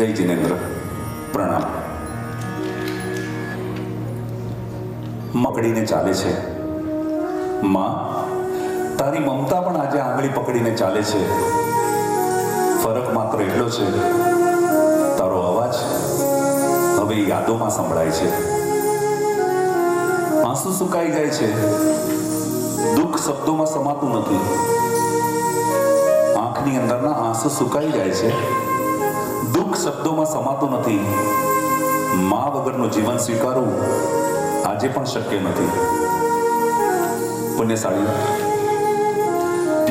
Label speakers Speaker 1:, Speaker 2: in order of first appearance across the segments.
Speaker 1: જય જીનેન્દ્ર, પ્રણામ. મકડીને ચાલે છે માં, તારી મમતા પણ આજે આંગળી પકડીને ચાલે છે. ફરક માત્ર એટલો છે, તારો અવાજ હવે યાદોમાં સંભળાય છે. આંસુ સુકાઈ જાય છે, દુઃખ શબ્દોમાં સમાતું નથી. આંખની અંદરના આંસુ સુકાઈ જાય છે, દુઃખ શબ્દોમાં સમાતું નથી. મા વગરનું જીવન સ્વીકારવું આજે પણ શક્ય નથી. પુણ્યશાળી,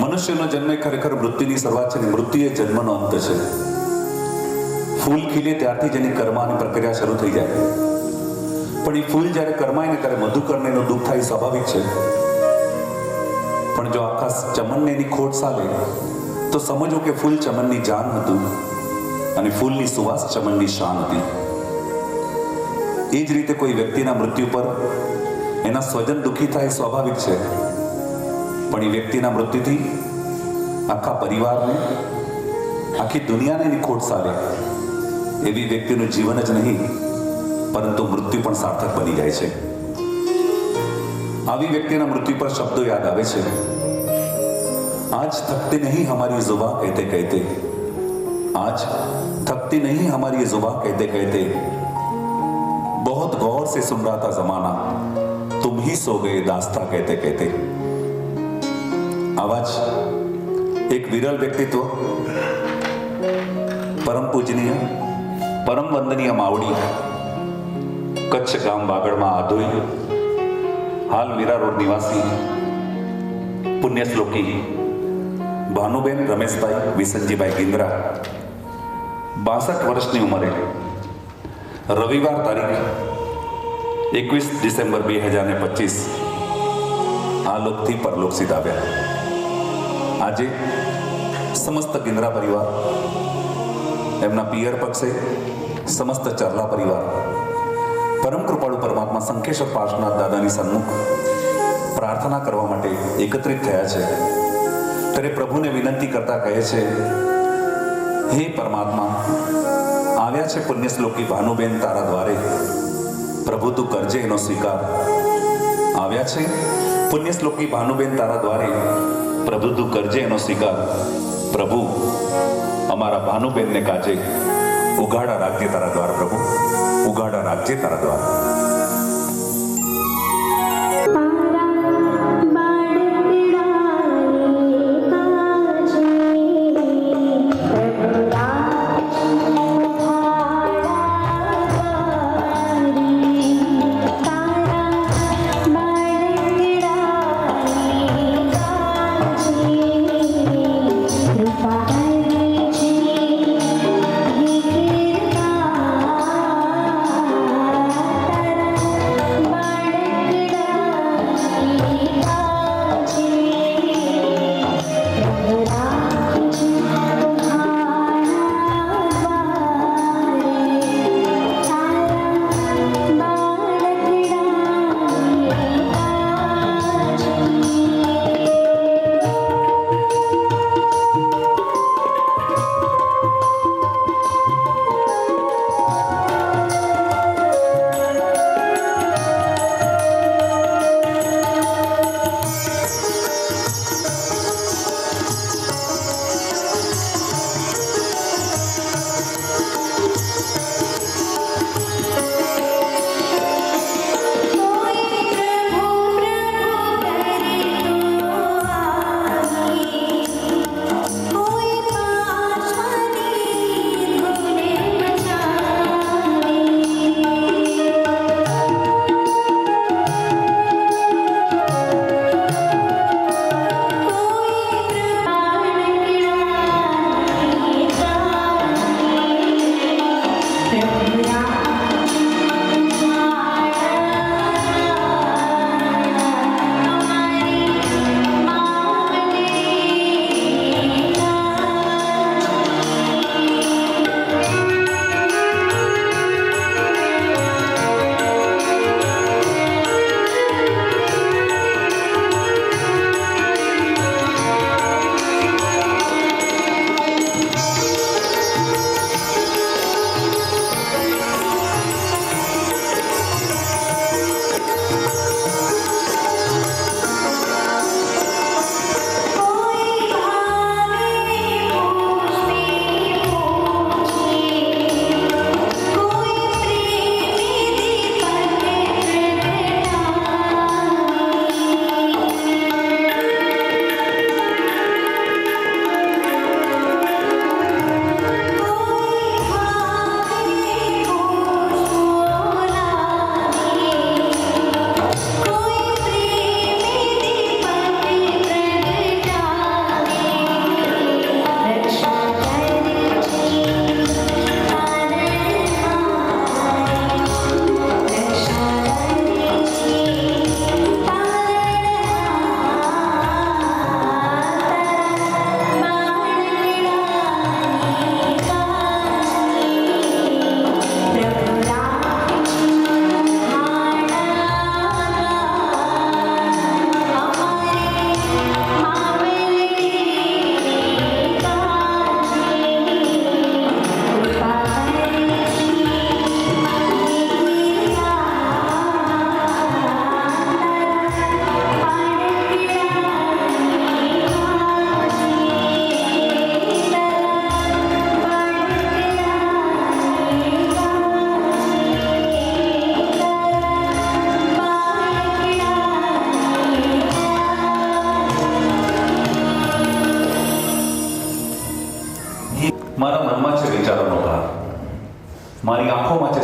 Speaker 1: મનુષ્યનો જન્મ ખરેખર મૃત્યુની શરૂઆત છે, મૃત્યુ એ જન્મનો અંત છે. ફૂલ ખીલે ત્યારથી જ એની કર્માની પ્રક્રિયા શરૂ થઈ જાય. પણ એ ફૂલ જ્યારે કર્માય ને ત્યારે મધુકર્ણનું દુઃખ થાય સ્વાભાવિક છે. પણ જો આખા ચમનને એની ખોટ ચાલે તો સમજો કે ફૂલ ચમનની જાન હતું અને ફૂલની સુવાસ ચમનની શાન હતી. એ જ રીતે કોઈ વ્યક્તિના મૃત્યુ પર એના સ્વજન દુઃખી થાય સ્વાભાવિક છે. પણ એ વ્યક્તિના મૃત્યુથી આખા પરિવારને, આખી દુનિયાને એની ખોટ ચાલે એવી વ્યક્તિનું જીવન જ નહીં પરંતુ મૃત્યુ પણ સાર્થક બની જાય છે. આવી વ્યક્તિના મૃત્યુ પર શબ્દો યાદ આવે છે, आज थकती नहीं हमारी जुबां कहते कहते, आज थकती नहीं हमारी जुबां कहते कहते, बहुत गौर से सुन रहा था जमाना, तुम ही सो गए दास्तां कहते कहते. आवाज एक विरल व्यक्तित्व, परम पूजनीय, परम वंदनीय मावड़ी, कच्छ गाम बागड़માં આધોઈ, હાલ મીરા રોડ નિવાસી, પુણ્યશ્લોકી ભાનુબેન રમેશભાઈ વિસનજીભાઈ ગિંદ્રા, 62 વર્ષની ઉંમરે રવિવાર તારીખ 21 ડિસેમ્બર 2025 આ લોકથી પરલોક સિધાવ્યા. આજે સમસ્ત ગિંદ્રા પરિવાર, એમના પિયર પક્ષે સમસ્ત ચરલા પરિવાર પરમ કૃપાળુ પરમાત્મા શંખેશ્વર પાર્શ્વનાથ દાદાની સન્મુખ પ્રાર્થના કરવા માટે એકત્રિત થયા છે. ત્યારે પ્રભુને વિનંતી કરતા કહે છે, હે પરમાત્મા, આવ્યા છે પુણ્યશ્લોકી ભાનુબેન તારા દ્વારે, પ્રભુ તું કરજે એનો સ્વીકાર. આવ્યા છે પુણ્યશ્લોકી ભાનુબેન તારા દ્વારે, પ્રભુ તું કરજે એનો સ્વીકાર. પ્રભુ અમારા ભાનુબેનને કાજે ઉગાડા રાખજે તારા દ્વાર. પ્રભુ ઉગાડા રાખજે તારા દ્વાર.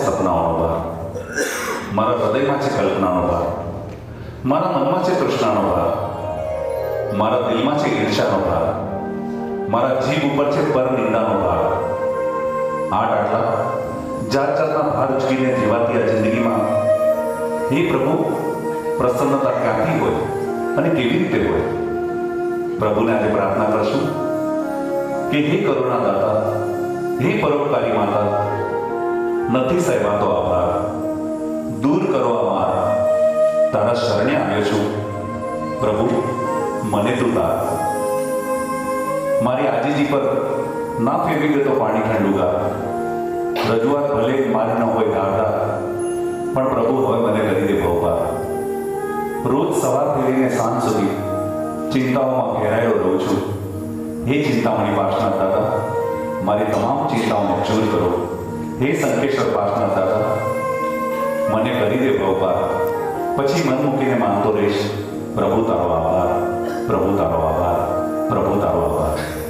Speaker 1: સપનાઓનો ભાર, મારા હૃદયમાં છે કલ્પનાનો ભાર, મારા મનમાં છે તૃષ્ણાનો ભાર, મારા દિલમાં છે ઈર્ષાનો ભાર, મારા જીભ ઉપર છે પર નિંદાનો ભાર. આટલા જાત જાતના ભાર ઉચકીને જીવાતી આ જિંદગીમાં હે પ્રભુ, પ્રસન્નતા ક્યાંથી હોય અને કેવી રીતે હોય? પ્રભુને આજે પ્રાર્થના કરશું કે હે કરુણા દાતા, હે પરોપકારી માતા, નથી સહેવાતો આભાર, દૂર કરો આ માર, તારા શરણે આવ્યો છું પ્રભુ, મને તું તાર. મારી આજીજી પર ના ફેરવી દે તો પાણી ઠંડુગાર, રજૂઆત ભલે મારી ન હોય ધારદાર, પણ પ્રભુ હવે મને કરી દે ભવપાર. રોજ સવારથી લઈને સાંજ સુધી ચિંતાઓમાં ઘેરાયેલો રહું છું. હે ચિંતામણી પાર્ષનાથ દાદા, મારી તમામ ચિંતાઓને દૂર કરો. હે સંકેશ્વર પાર્ષનાથ દાદા, મને કરી દે ભવપાર. પછી મન મૂકીને માનતો રહીશ, પ્રભુ તારો આભાર, પ્રભુ તારો આભાર, પ્રભુ તારો આભાર.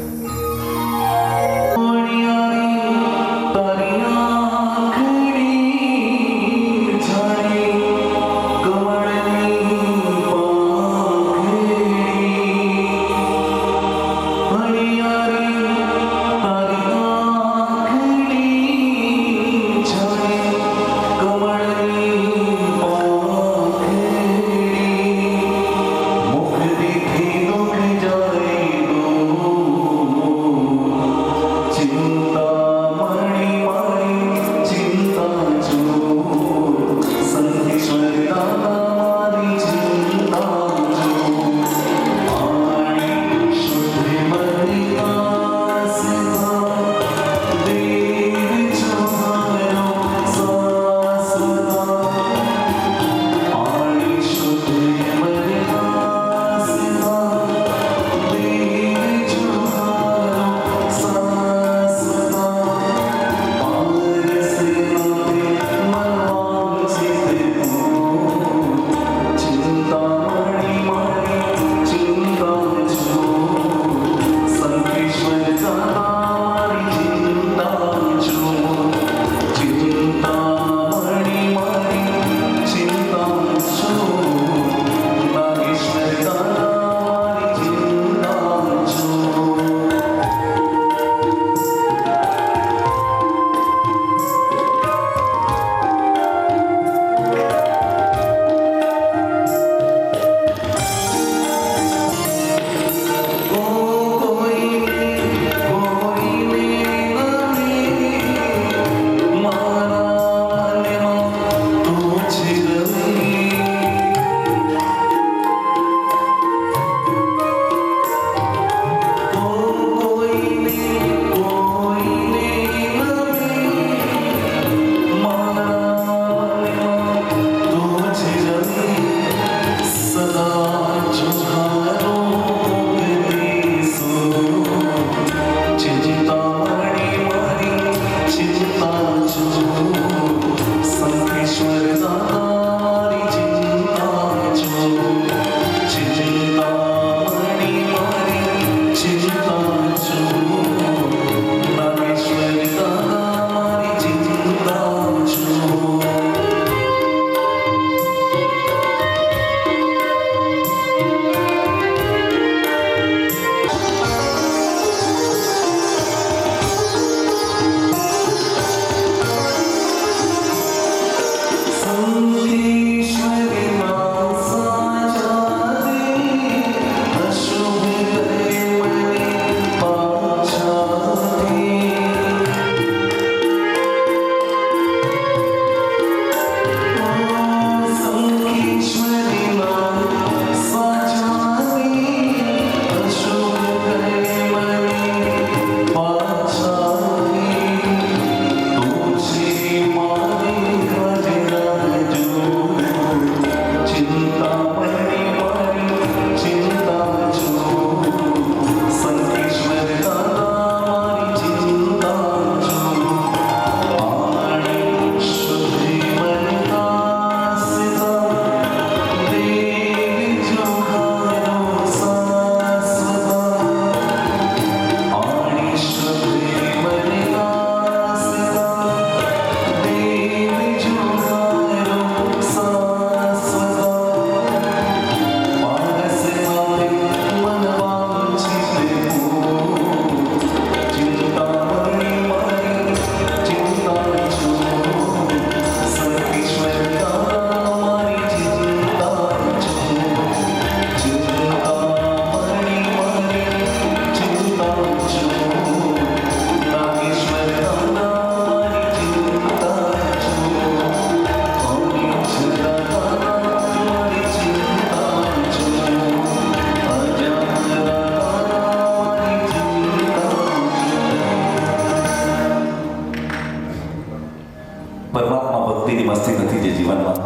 Speaker 1: પરમાત્મા ભક્તિની મસ્તી નથી જે જીવનમાં,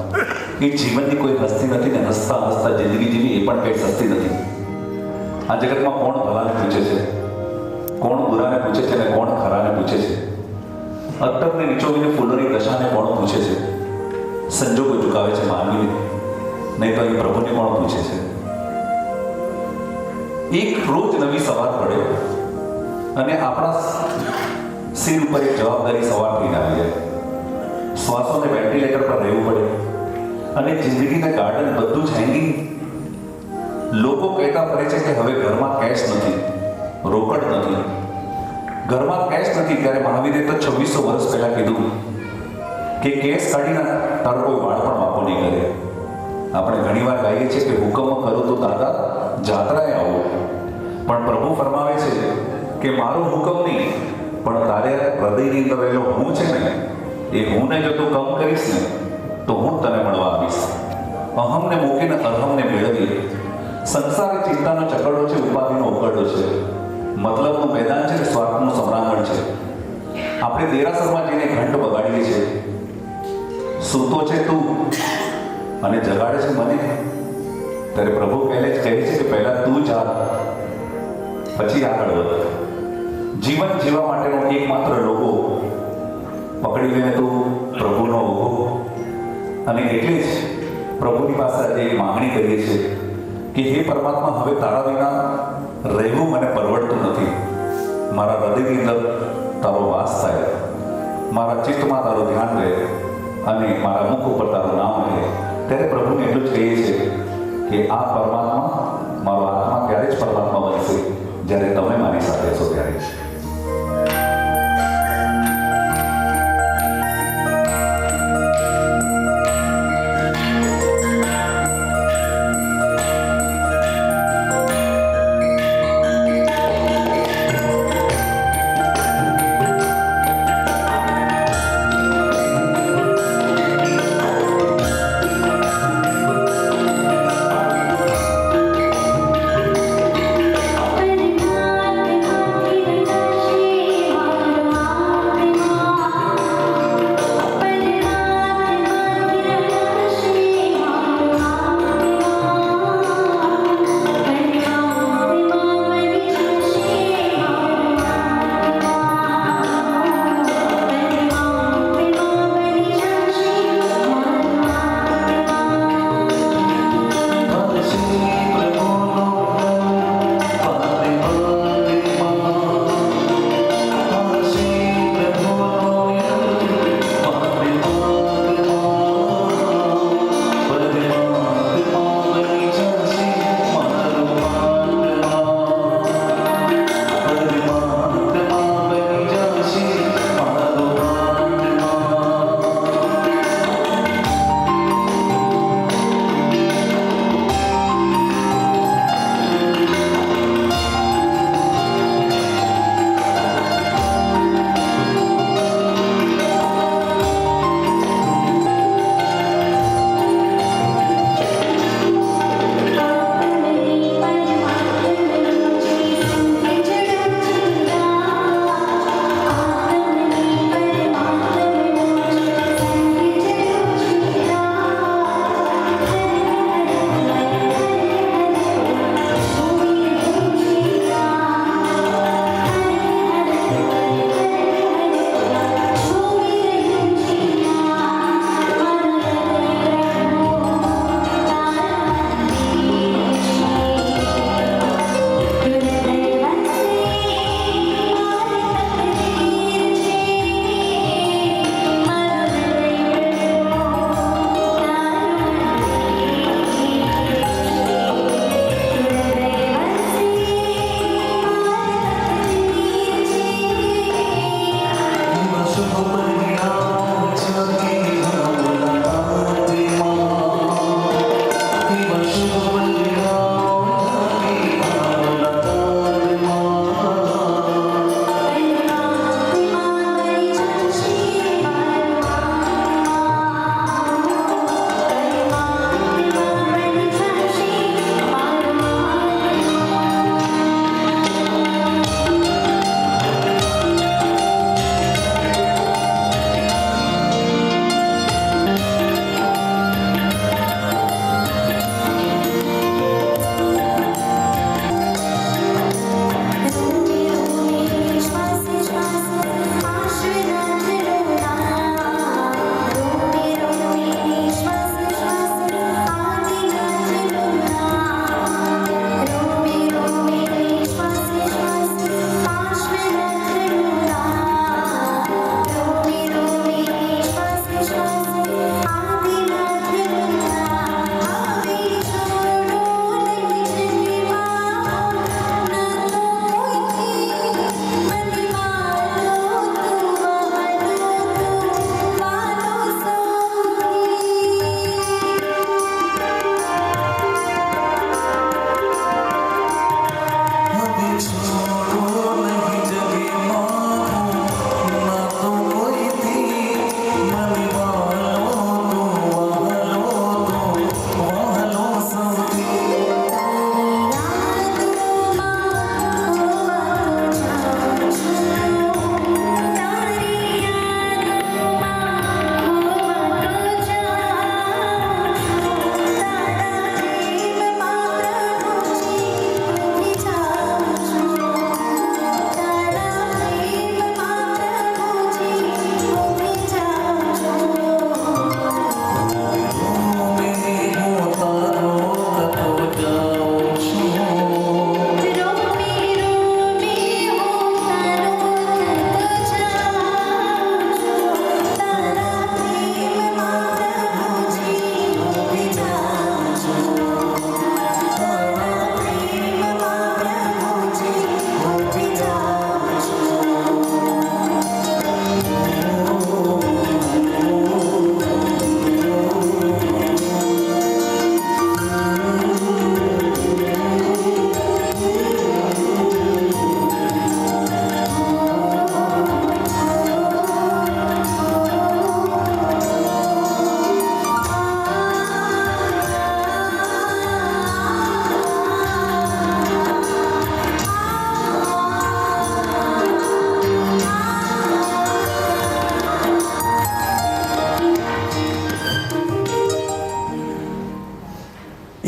Speaker 1: એ જીવનની કોઈ હસ્તી નથી ને હસતા હસતા જિંદગી જીવી એ પણ કંઈ સસ્તી નથી. આ જગતમાં કોણ ભલાને પૂછે છે, કોણ બુરાને પૂછે છે અને કોણ ખરાને પૂછે છે, અત્તરને નીચોવીને ફૂલોની દશાને કોણ પૂછે છે, સંજોગો ચૂકાવે છે માનવીને, નહીં તો એ પ્રભુને કોણ પૂછે છે. એક રોજ નવી સવાર પડે અને આપણા સિર ઉપર એક જવાબદારી સવાર થઈને આવી જાય. શ્વાસોને વેન્ટિલેટર પર રહેવું પડે અને જિંદગીના ગાર્ડન બધું જ હેંગિંગ. લોકો કહેતા પડે છે કે હવે ઘરમાં કેશ નથી, રોકડ નથી, ઘરમાં કેશ નથી. ત્યારે મહાવીરે તો 2600 વર્ષ પહેલા કીધું કે કેશ કાઢીને તારો કોઈ વાળ પણ વાપો નહીં કરે. આપણે ઘણીવાર કહીએ છીએ કે હુકમ કરો તો દાદા જાત્રાએ આવો, પણ પ્રભુ ફરમાવે છે કે મારો હુકમ નહીં, પણ તારે હૃદયની અંદર રહેલો હું છે ને, એ હુંને જો તું કમ કરીશ ને તો હું તને મળવા આવીશ. અહમને મૂકીને અહમને મેળવીએ. સંસાર એ ચિંતાનો ચકડો છે, ઉપાધિનો ઉકરડો છે, મતલબનું મેદાન છે, સ્વાર્થનું સમરાંગણ છે. આપણે દેરાસરમાં જઈને ઘંટ બગાડીએ છીએ. સૂતો છે તું અને જગાડે છે મને. ત્યારે પ્રભુ પહેલે જ કહે છે કે પહેલા તું જા, પછી આગળ વધ. જીવન જીવવા માટેનો એકમાત્ર લોગો પકડી લઈને તું પ્રભુનો ઉભો. અને એટલે જ પ્રભુની પાસે આજે એક માંગણી કરીએ છીએ કે હે પરમાત્મા, હવે તારા વિના રહેવું મને પરવડતું નથી. મારા હૃદયની અંદર તારો વાસ થાય, મારા ચિત્તમાં તારું ધ્યાન રહે અને મારા મુખ ઉપર તારું નામ રહે. ત્યારે પ્રભુને એટલું જ કહીએ છીએ કે આ પરમાત્મા, મારો આત્મા ત્યારે જ પરમાત્મા બનશે જ્યારે તમે મારી સાથે છો ત્યારે.
Speaker 2: Thank you.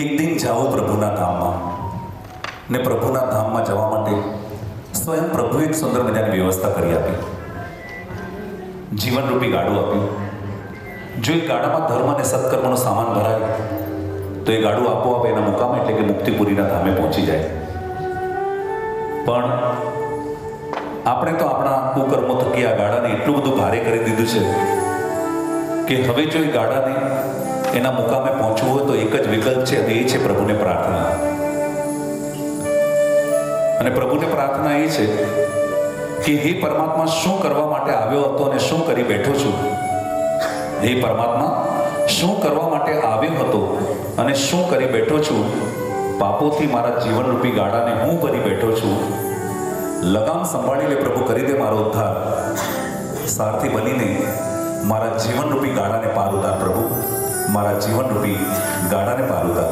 Speaker 1: એક દિન જાઓ પ્રભુના ધામમાં, ને પ્રભુના ધામમાં જવા માટે સ્વયં પ્રભુએ એક સુંદર મજાની વ્યવસ્થા કરી આપી. જીવનરૂપી ગાડું આપ્યું. જો એ ગાડામાં ધર્મ અને સત્કર્મનો સામાન ભરાય તો એ ગાડું આપોઆપ એના મુકામે એટલે કે મુક્તિપુરીના ધામે પહોંચી જાય. પણ આપણે તો આપણા કુકર્મો થકી આ ગાડાને એટલું બધું ભારે કરી દીધું છે કે હવે જો એ ગાડાને એના મુકામે પહોંચવું હોય તો એક જ વિકલ્પ છે, અને એ છે પ્રભુને પ્રાર્થના. અને પ્રભુને પ્રાર્થના એ છે કે હે પરમાત્મા, શું કરવા માટે આવ્યો હતો અને શું કરી બેઠો છું? હે પરમાત્મા, શું કરવા માટે આવ્યો હતો અને શું કરી બેઠો છું? પાપોથી મારા જીવનરૂપી ગાડાને હું ભરી બેઠો છું. લગામ સંભાળી લે પ્રભુ, કરી દે મારો ઉદ્ધાર. સારથી બનીને મારા જીવનરૂપી ગાડાને પાર ઉતાર પ્રભુ, મારા જીવનરૂપી ગાડાને પાર ઉતાર.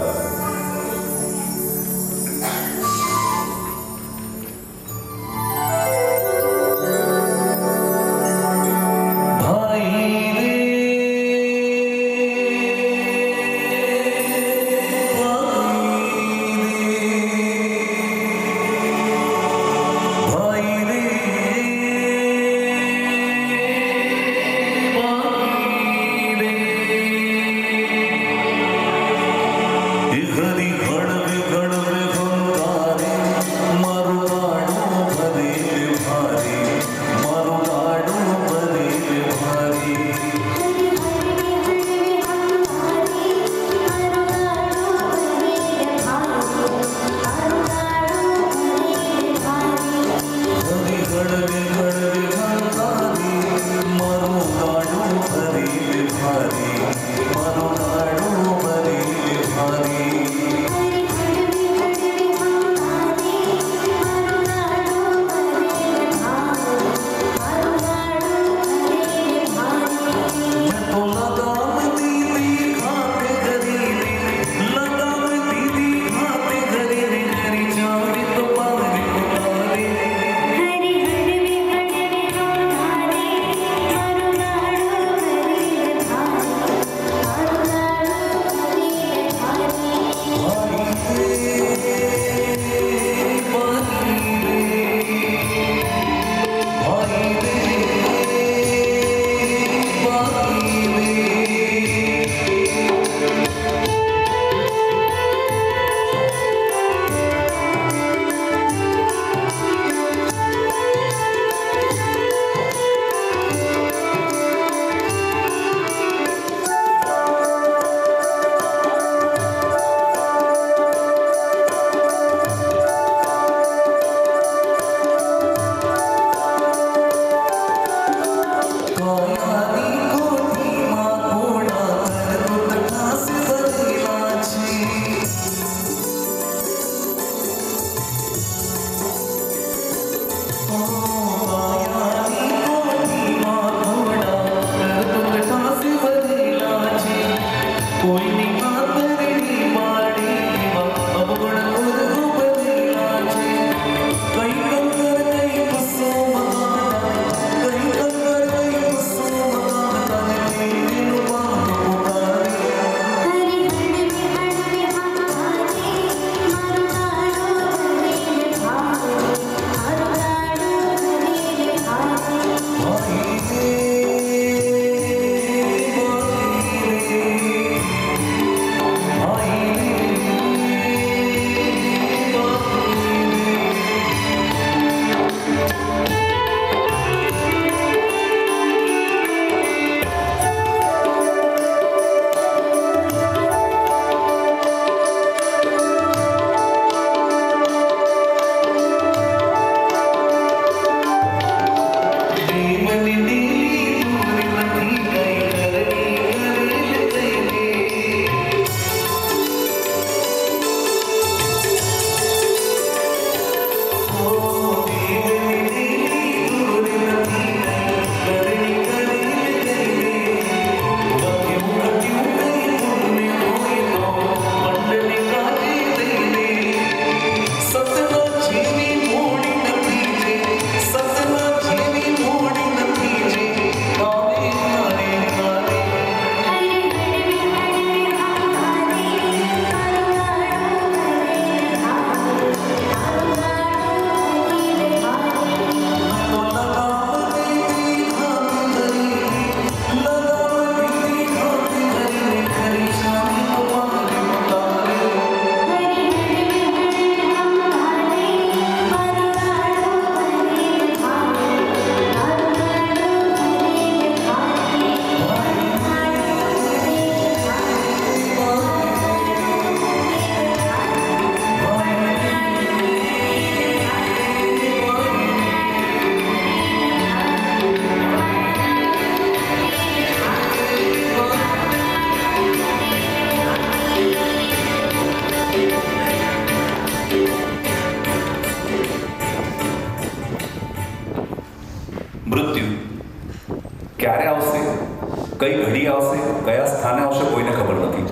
Speaker 1: કઈ ઘડી આવશે, કયા સ્થાને આવશે, કોઈને ખબર નથી.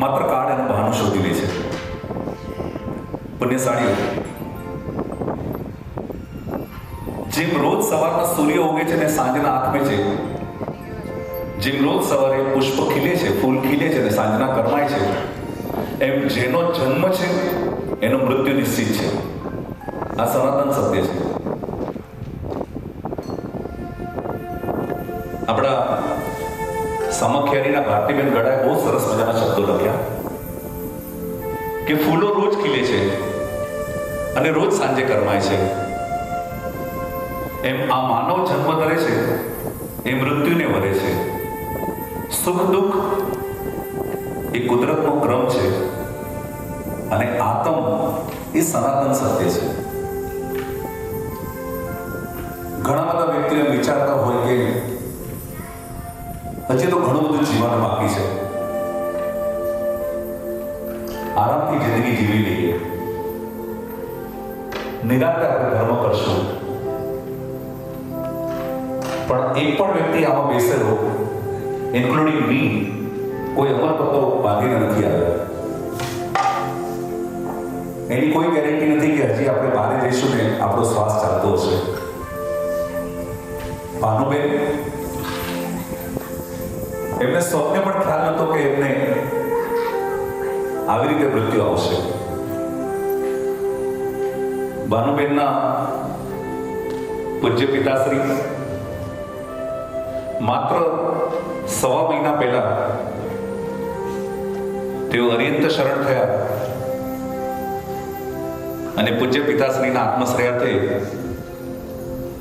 Speaker 1: માત્ર કાળ એનું બહાનું શોધી લે છે. પુણ્યશાળીઓ, જેમ રોજ સવારના સૂર્ય ઉગે છે ને સાંજના આથમે છે, જેમ રોજ સવારે પુષ્પ ખીલે છે, ફૂલ ખીલે છે ને સાંજના કરમાય છે, એમ જેનો જન્મ છે એનું મૃત્યુ નિશ્ચિત છે. આ સનાતન સત્ય છે. આપણા સામખિયારીના ભારતીબેન ગડાએ બહુ સરસ મજાના શબ્દો લખ્યા કે ફૂલો રોજ ખીલે છે અને રોજ સાંજે કરમાય છે, એમ આ માનવ જન્મ ધરે છે એ મૃત્યુને વરે છે. સુખ દુઃખ એ કુદરતનો ક્રમ છે અને આત્મ એ સનાતન સત્ય છે. ઘણા બધા વ્યક્તિઓ વિચારતા હોય કે હજી તો ઘણું બધું જીવન બાકી છે, આરામથી જિંદગી જીવી લઈએ, નિરાંતે આપણે ધર્મ કરશું. પણ એક પણ વ્યક્તિ આમાં બેસેલો, ઇન્ક્લુડિંગ મી, કોઈ અમરપત્રો બાંધીને નથી આવ્યા. એની કોઈ ગેરંટી નથી કે હજી આપણે બહાર જઈશું ને આપણો શ્વાસ ચાલતો હશે. ભાનુબેન, એમને સ્વપ્ને પણ ખ્યાલ નહોતો કે એમને આવી રીતે મૃત્યુ આવશે. ભાનુબેનના પૂજ્ય પિતાશ્રી માત્ર 1.5 મહિના પહેલા તેઓ અરિહંત શરણ થયા અને પૂજ્ય પિતાશ્રીના આત્મશ્રેયાર્થે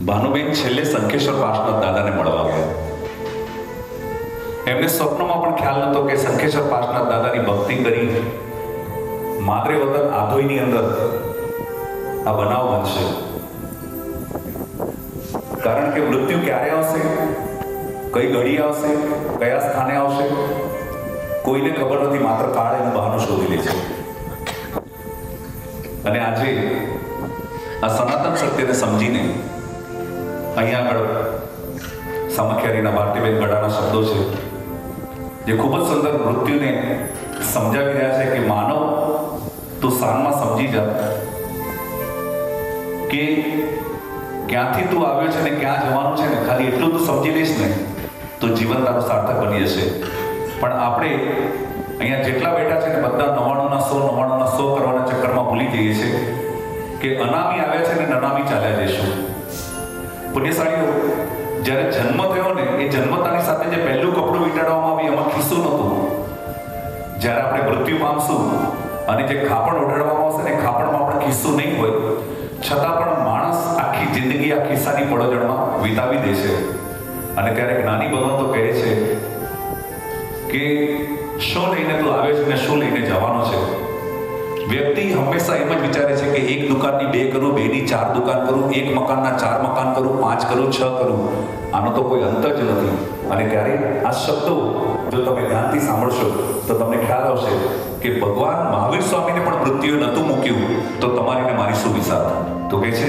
Speaker 1: ભાનુબેન છેલ્લે શંખેશ્વર પાર્ષદ દાદાને મળવા ગયા. એમને સ્વપ્નમાં પણ ખ્યાલ નહોતો કે શંખેશ્વર પાર્ષદ દાદાની ભક્તિ કરી માદરે વતન આધોઈની અંદર આ બનાવ બનશે. કારણ કે મૃત્યુ ક્યારે આવશે, કઈ ઘડી આવશે, કયા સ્થાને આવશે, કોઈને ખબર નથી. માત્ર કાળ એનું બહાનું શોધી લે છે. અને આજે આ સનાતન સત્યને સમજીને અહીંયા આગળ સામખિયારીના ભારતીબેન ગડાના શબ્દો છે જે ખૂબ જ સુંદર મૃત્યુને સમજાવી રહ્યા છે કે માનવ, તું સાનમાં સમજી જા કે ક્યાંથી તું આવ્યો છે ને ક્યાં જવાનું છે ને ખાલી એટલું તું સમજી લઈશ ને તો જીવન તારું સાર્થક બની જશે. પણ આપણે અહીંયા જેટલા બેઠા છે ને બધા 99% કરવાના ચક્કરમાં ભૂલી જઈએ છીએ કે અનામી આવ્યા છે ને નનામી ચાલ્યા જઈશું. પુણ્યશાળીઓ, જ્યારે જન્મ થયો ને એ જન્મતાની સાથે જે પહેલું કપડું વીંટાળવામાં આવ્યું એમાં ખિસ્સું નહોતું. જ્યારે આપણે મૃત્યુ પામશું અને જે ખાપણ ઓઢાડવામાં આવશે ને ખાપણમાં આપણે ખિસ્સું નહીં હોય, છતાં પણ માણસ આખી જિંદગી આ ખિસ્સાની પડોજણમાં વિતાવી દે છે. અને ત્યારે જ્ઞાની ભગવંતો કહે છે કે શું લઈને તું આવે છે ને શું લઈને જવાનો છે. વ્યક્તિ હંમેશા એમ જ વિચારે છે કે એક દુકાનની 2 કરું, 2ની 4 દુકાન કરું, એક મકાનના 4 મકાન કરું, 5 કરું, 6 કરું. આનો તો કોઈ અંત જ નથી. અને ત્યારે આ શબ્દો જો તમે ધ્યાનથી સાંભળશો તો તમને ખ્યાલ આવશે કે ભગવાન મહાવીર સ્વામીને પણ મૃત્યુએ નહોતું મૂક્યું તો તમારી ને મારી શું વિચાર. તો કહે છે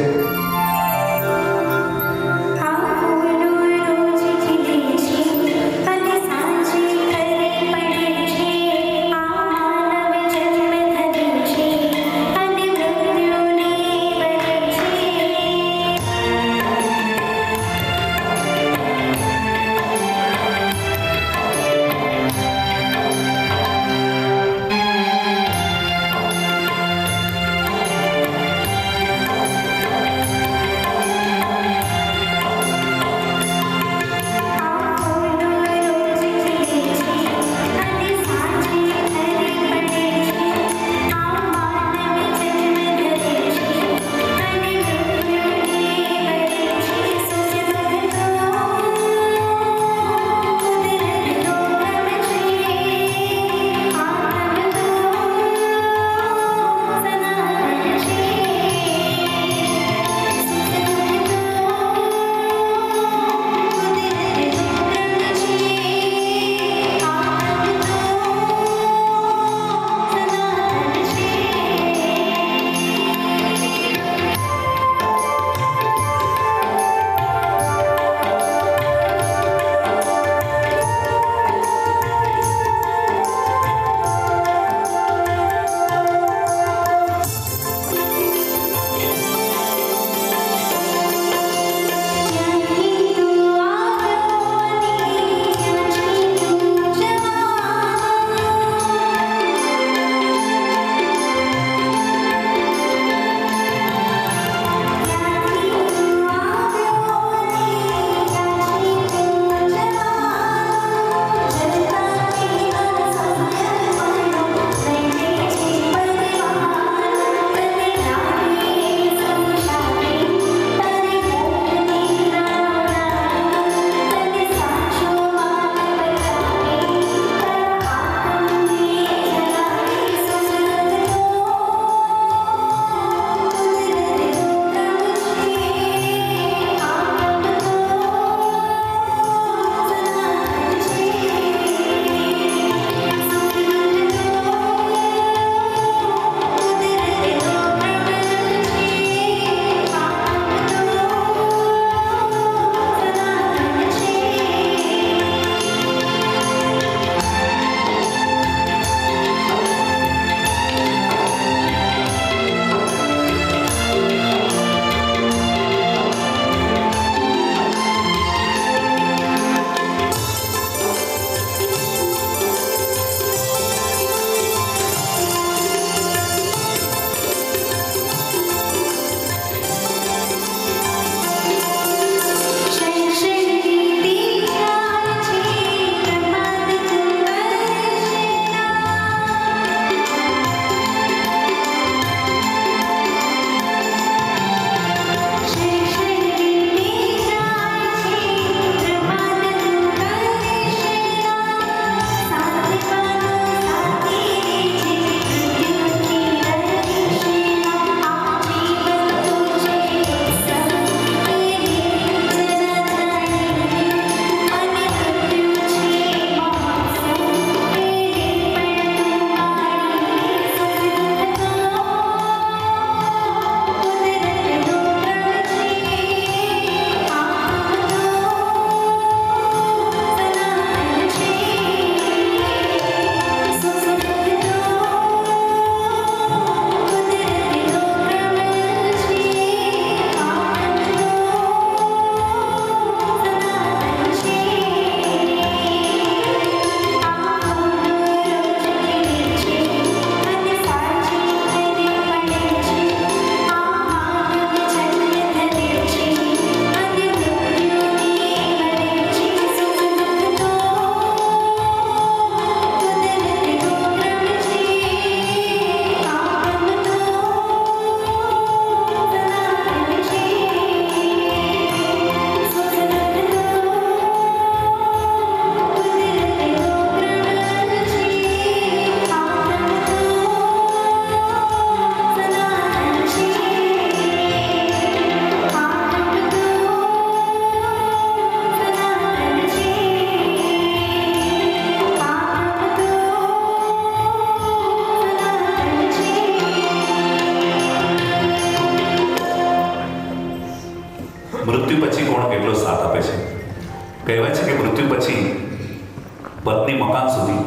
Speaker 1: મકાન સુધી,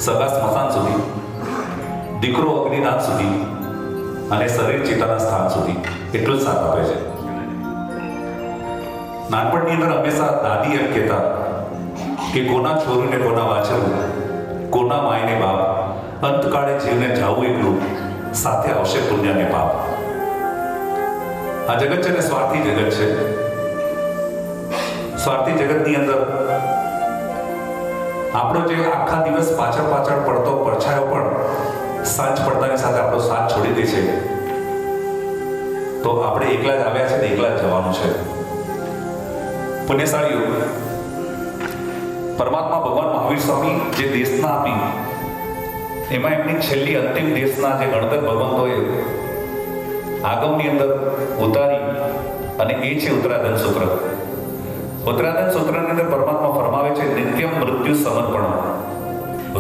Speaker 1: સગા સ્મશાન સુધી, દીકરો અગ્નિદાન સુધી અને શરીર ચિતાના સ્થાન સુધી એટલું જ સાથ આપે છે. નાનપણની અંદર હંમેશા દાદી એમ કહેતા કે કોના છોરું ને કોના વાછરું, કોના માય ને બાપ, અંતકાળે જીવને જાવું એકલું, સાથે આવશે પુણ્ય ને પાપ. આ જગત છે ને સ્વાર્થી જગત છે. સ્વાર્થી જગતની અંદર આપણો જે આખા દિવસ પાછળ પાછળ પડતો પડછાયો પણ સાંજ પડતાની સાથે આપણો સાથ છોડી દે છે. તો આપણે એકલા જ આવ્યા છે ને એકલા જ જવાનું છે. પુણ્યશાળીઓ, પરમાત્મા ભગવાન મહાવીર સ્વામી જે દેશના આપી, એમાં એમની છેલ્લી અંતિમ દેશના જે ગણતર ભગવંતોએ આગમની અંદર ઉતારી, અને એ છે ઉત્તરાધન સૂત્ર. ઉત્તરાધન સૂત્રની અંદર પરમાત્મા ફરમાવે છે, નિત્યમ મૃત્યુ સમર્પણ,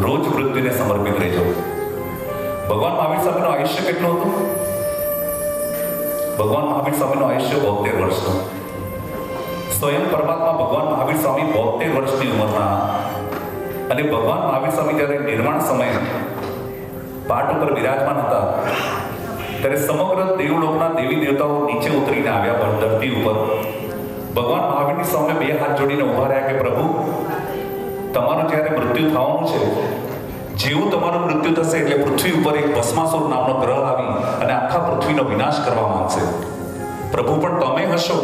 Speaker 1: રોજ મૃત્યુને સમર્પિત રહેજો. ભગવાન મહાવીર સ્વામીનું આયુષ્ય કેટલું હતું? ભગવાન મહાવીર સ્વામીનું આયુષ્ય 72 વર્ષનું. સ્વયં પરમાત્મા ભગવાન મહાવીર સ્વામી 72 વર્ષની ઉંમરના, અને ભગવાન મહાવીર સ્વામી જ્યારે નિર્વાણ સમયે પાટ ઉપર બિરાજમાન હતા, ત્યારે સમગ્ર દેવલોકના દેવી દેવતાઓ નીચે ઉતરીને આવ્યા પર ધરતી ઉપર. ભગવાન મહાવીરની સામે 2 હાથ જોડીને ઉભા રહ્યા કે પ્રભુ, તમારું જ્યારે મૃત્યુ થવાનું છે, જેવું તમારું મૃત્યુ થશે એટલે પૃથ્વી ઉપર એક ભસ્માસુર નામનો ગ્રહ આવી અને આખા પૃથ્વીનો વિનાશ કરવા માંગશે. પ્રભુ, પણ તમે હશો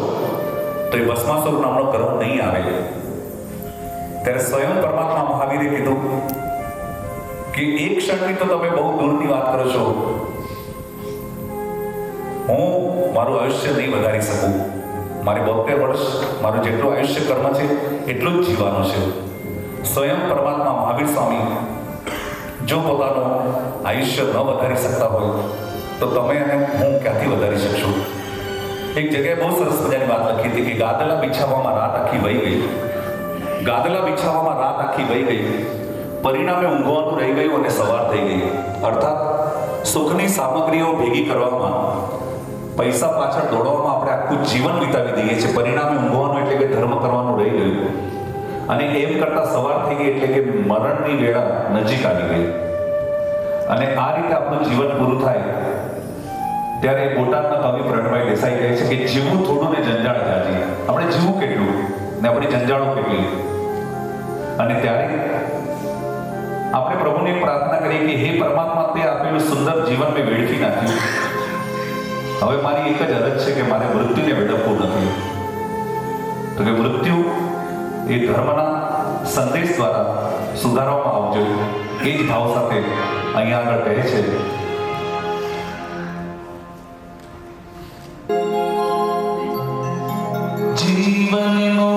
Speaker 1: તો એ ભસ્માસુર નામનો ગ્રહ નહીં આવે. ત્યારે સ્વયં પરમાત્મા મહાવીરે કીધું કે એક ક્ષણની તો તમે બહુ દૂરની વાત કરો છો, હું મારું આયુષ્ય નહીં વધારી શકું. મારે 72 વર્ષ, મારું જેટલું આયુષ્ય કર્મ છે એટલું જ જીવવાનું છે. સ્વયં પરમાત્મા મહાવીર સ્વામી જો પોતાનું આયુષ્ય ન વધારી શકતા હોય તો તમે અને હું ક્યાંથી વધારી શકશું? એક જગ્યાએ બહુ સરસ મજાની વાત લખી હતી કે ગાદલા બિછાવવામાં રાત આખી વહી ગઈ. ગાદલા બિછાવવામાં રાત આખી વહી ગઈ, પરિણામે ઊંઘવાનું રહી ગયું અને સવાર થઈ ગઈ. અર્થાત સુખની સામગ્રીઓ ભેગી કરવામાં, પૈસા પાછળ દોડવામાં આપણે આખું જીવન વિતાવી દઈએ છીએ. પરિણામે ઊંઘવાનું એટલે કે ધર્મ કરવાનું રહી ગયું, અને એમ કરતા સવાર થઈ ગઈ એટલે કે મરણની વેળા નજીક આવી ગઈ. અને આ રીતે આપણું જીવન પૂરું થાય ત્યારે બોટાદના કવિ પ્રણભાઈ દેસાઈ કહે છે કે જીવવું થોડું ને જંજાળ જાજી. આપણે જીવવું કેટલું ને આપણી જંજાળો કેટલી. અને ત્યારે આપણે પ્રભુને પ્રાર્થના કરીએ કે હે પરમાત્મા, તે આપેલું સુંદર જીવન મેં વેડફી નાખ્યું. હવે મારી એક જ અરજ છે કે મારે મૃત્યુને વેડફવું નથી. તો કે મૃત્યુ એ ધર્મના સંદેશ દ્વારા સુધારવામાં આવજો, એ જ ભાવ સાથે અહીંયા આગળ કહે છે જીવનનો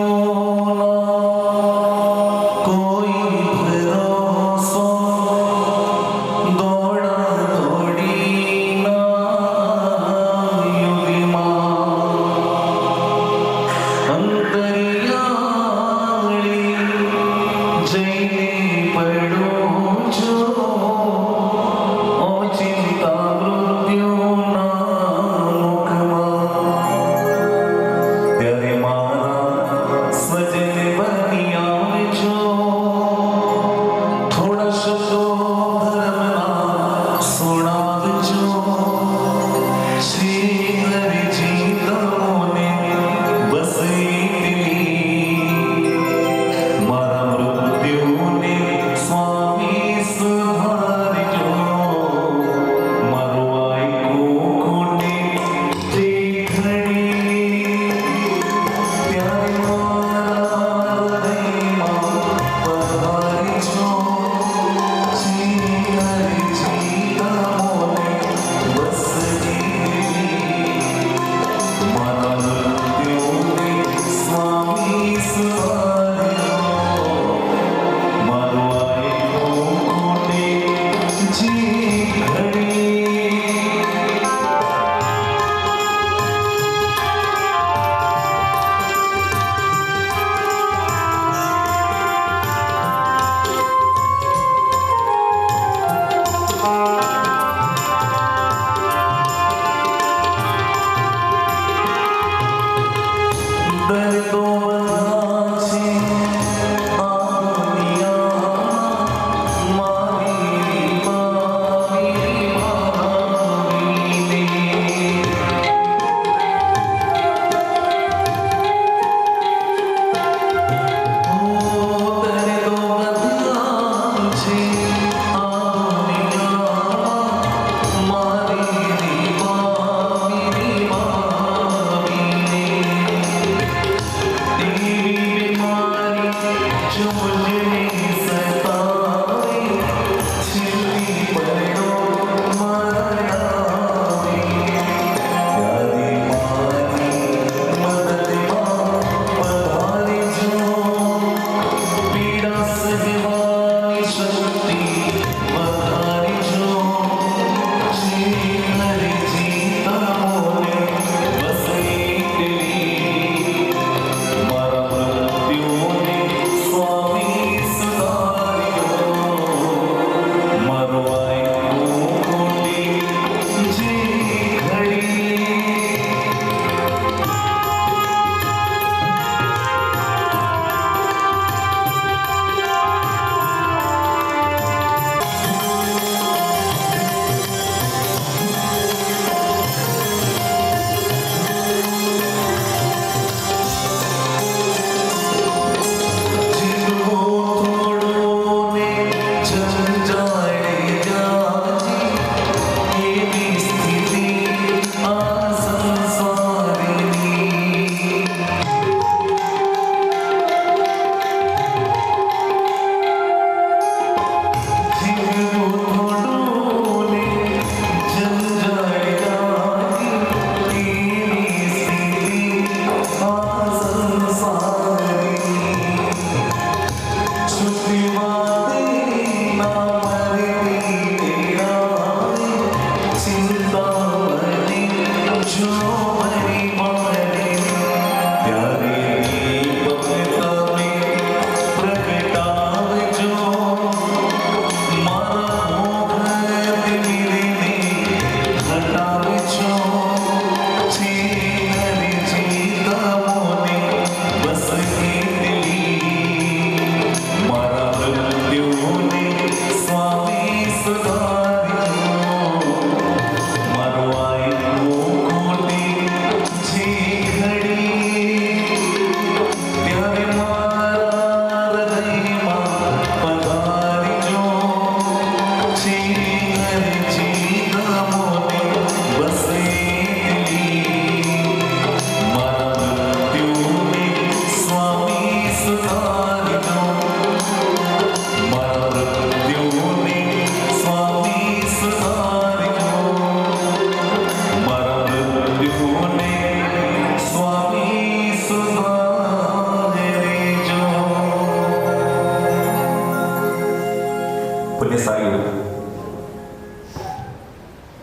Speaker 1: પુણ્યશાળીઓ,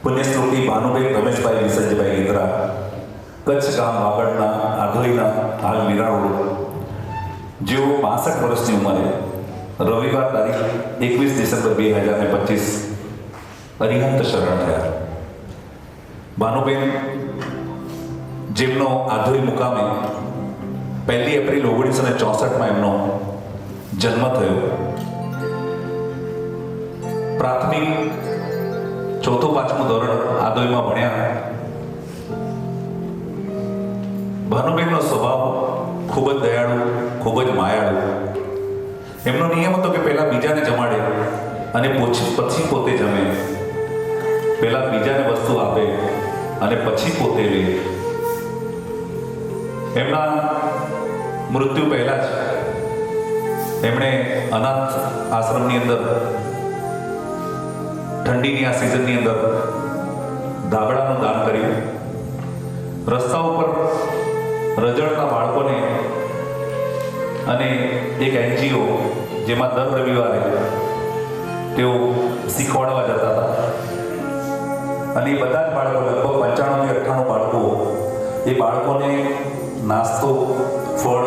Speaker 1: પુણ્યશ્લોકી ભાનુબેન રમેશભાઈ વિસંજભાઈ ઇન્દ્રા, કચ્છ ગામ વાગડના આઘલીના હાલ મીરા રોડ, જેઓ 62 વર્ષની ઉંમરે રવિવાર તારીખ 21 ડિસેમ્બર 2025 અરિહંત શરણ થયા. ભાનુબેન, જેમનો આધોઈ મુકામે 1 એપ્રિલ 1964 એમનો જન્મ થયો. પ્રાથમિક 4-5મું ધોરણ આધોઈમાં ભણ્યા. ભાનુબેનનો સ્વભાવ ખૂબ જ દયાળુ, ખૂબ જ માયાળુ. એમનો નિયમ હતો કે પહેલા બીજાને જમાડે અને પછી પોતે જમે. પહેલા બીજાને વસ્તુ આપે અને પછી પોતે લે. એમના મૃત્યુ પહેલા જ એમણે અનાથ આશ્રમની અંદર ઠંડીની આ સિઝનની અંદર ધાબળાનું દાન કર્યું. રસ્તા ઉપર રજડતા બાળકોને અને એક NGO જેમાં દર રવિવારે તેઓ શીખવાડવા જતા હતા અને એ બધા જ બાળકો, લગભગ 95-98 બાળકો, એ બાળકોને નાસ્તો, ફળ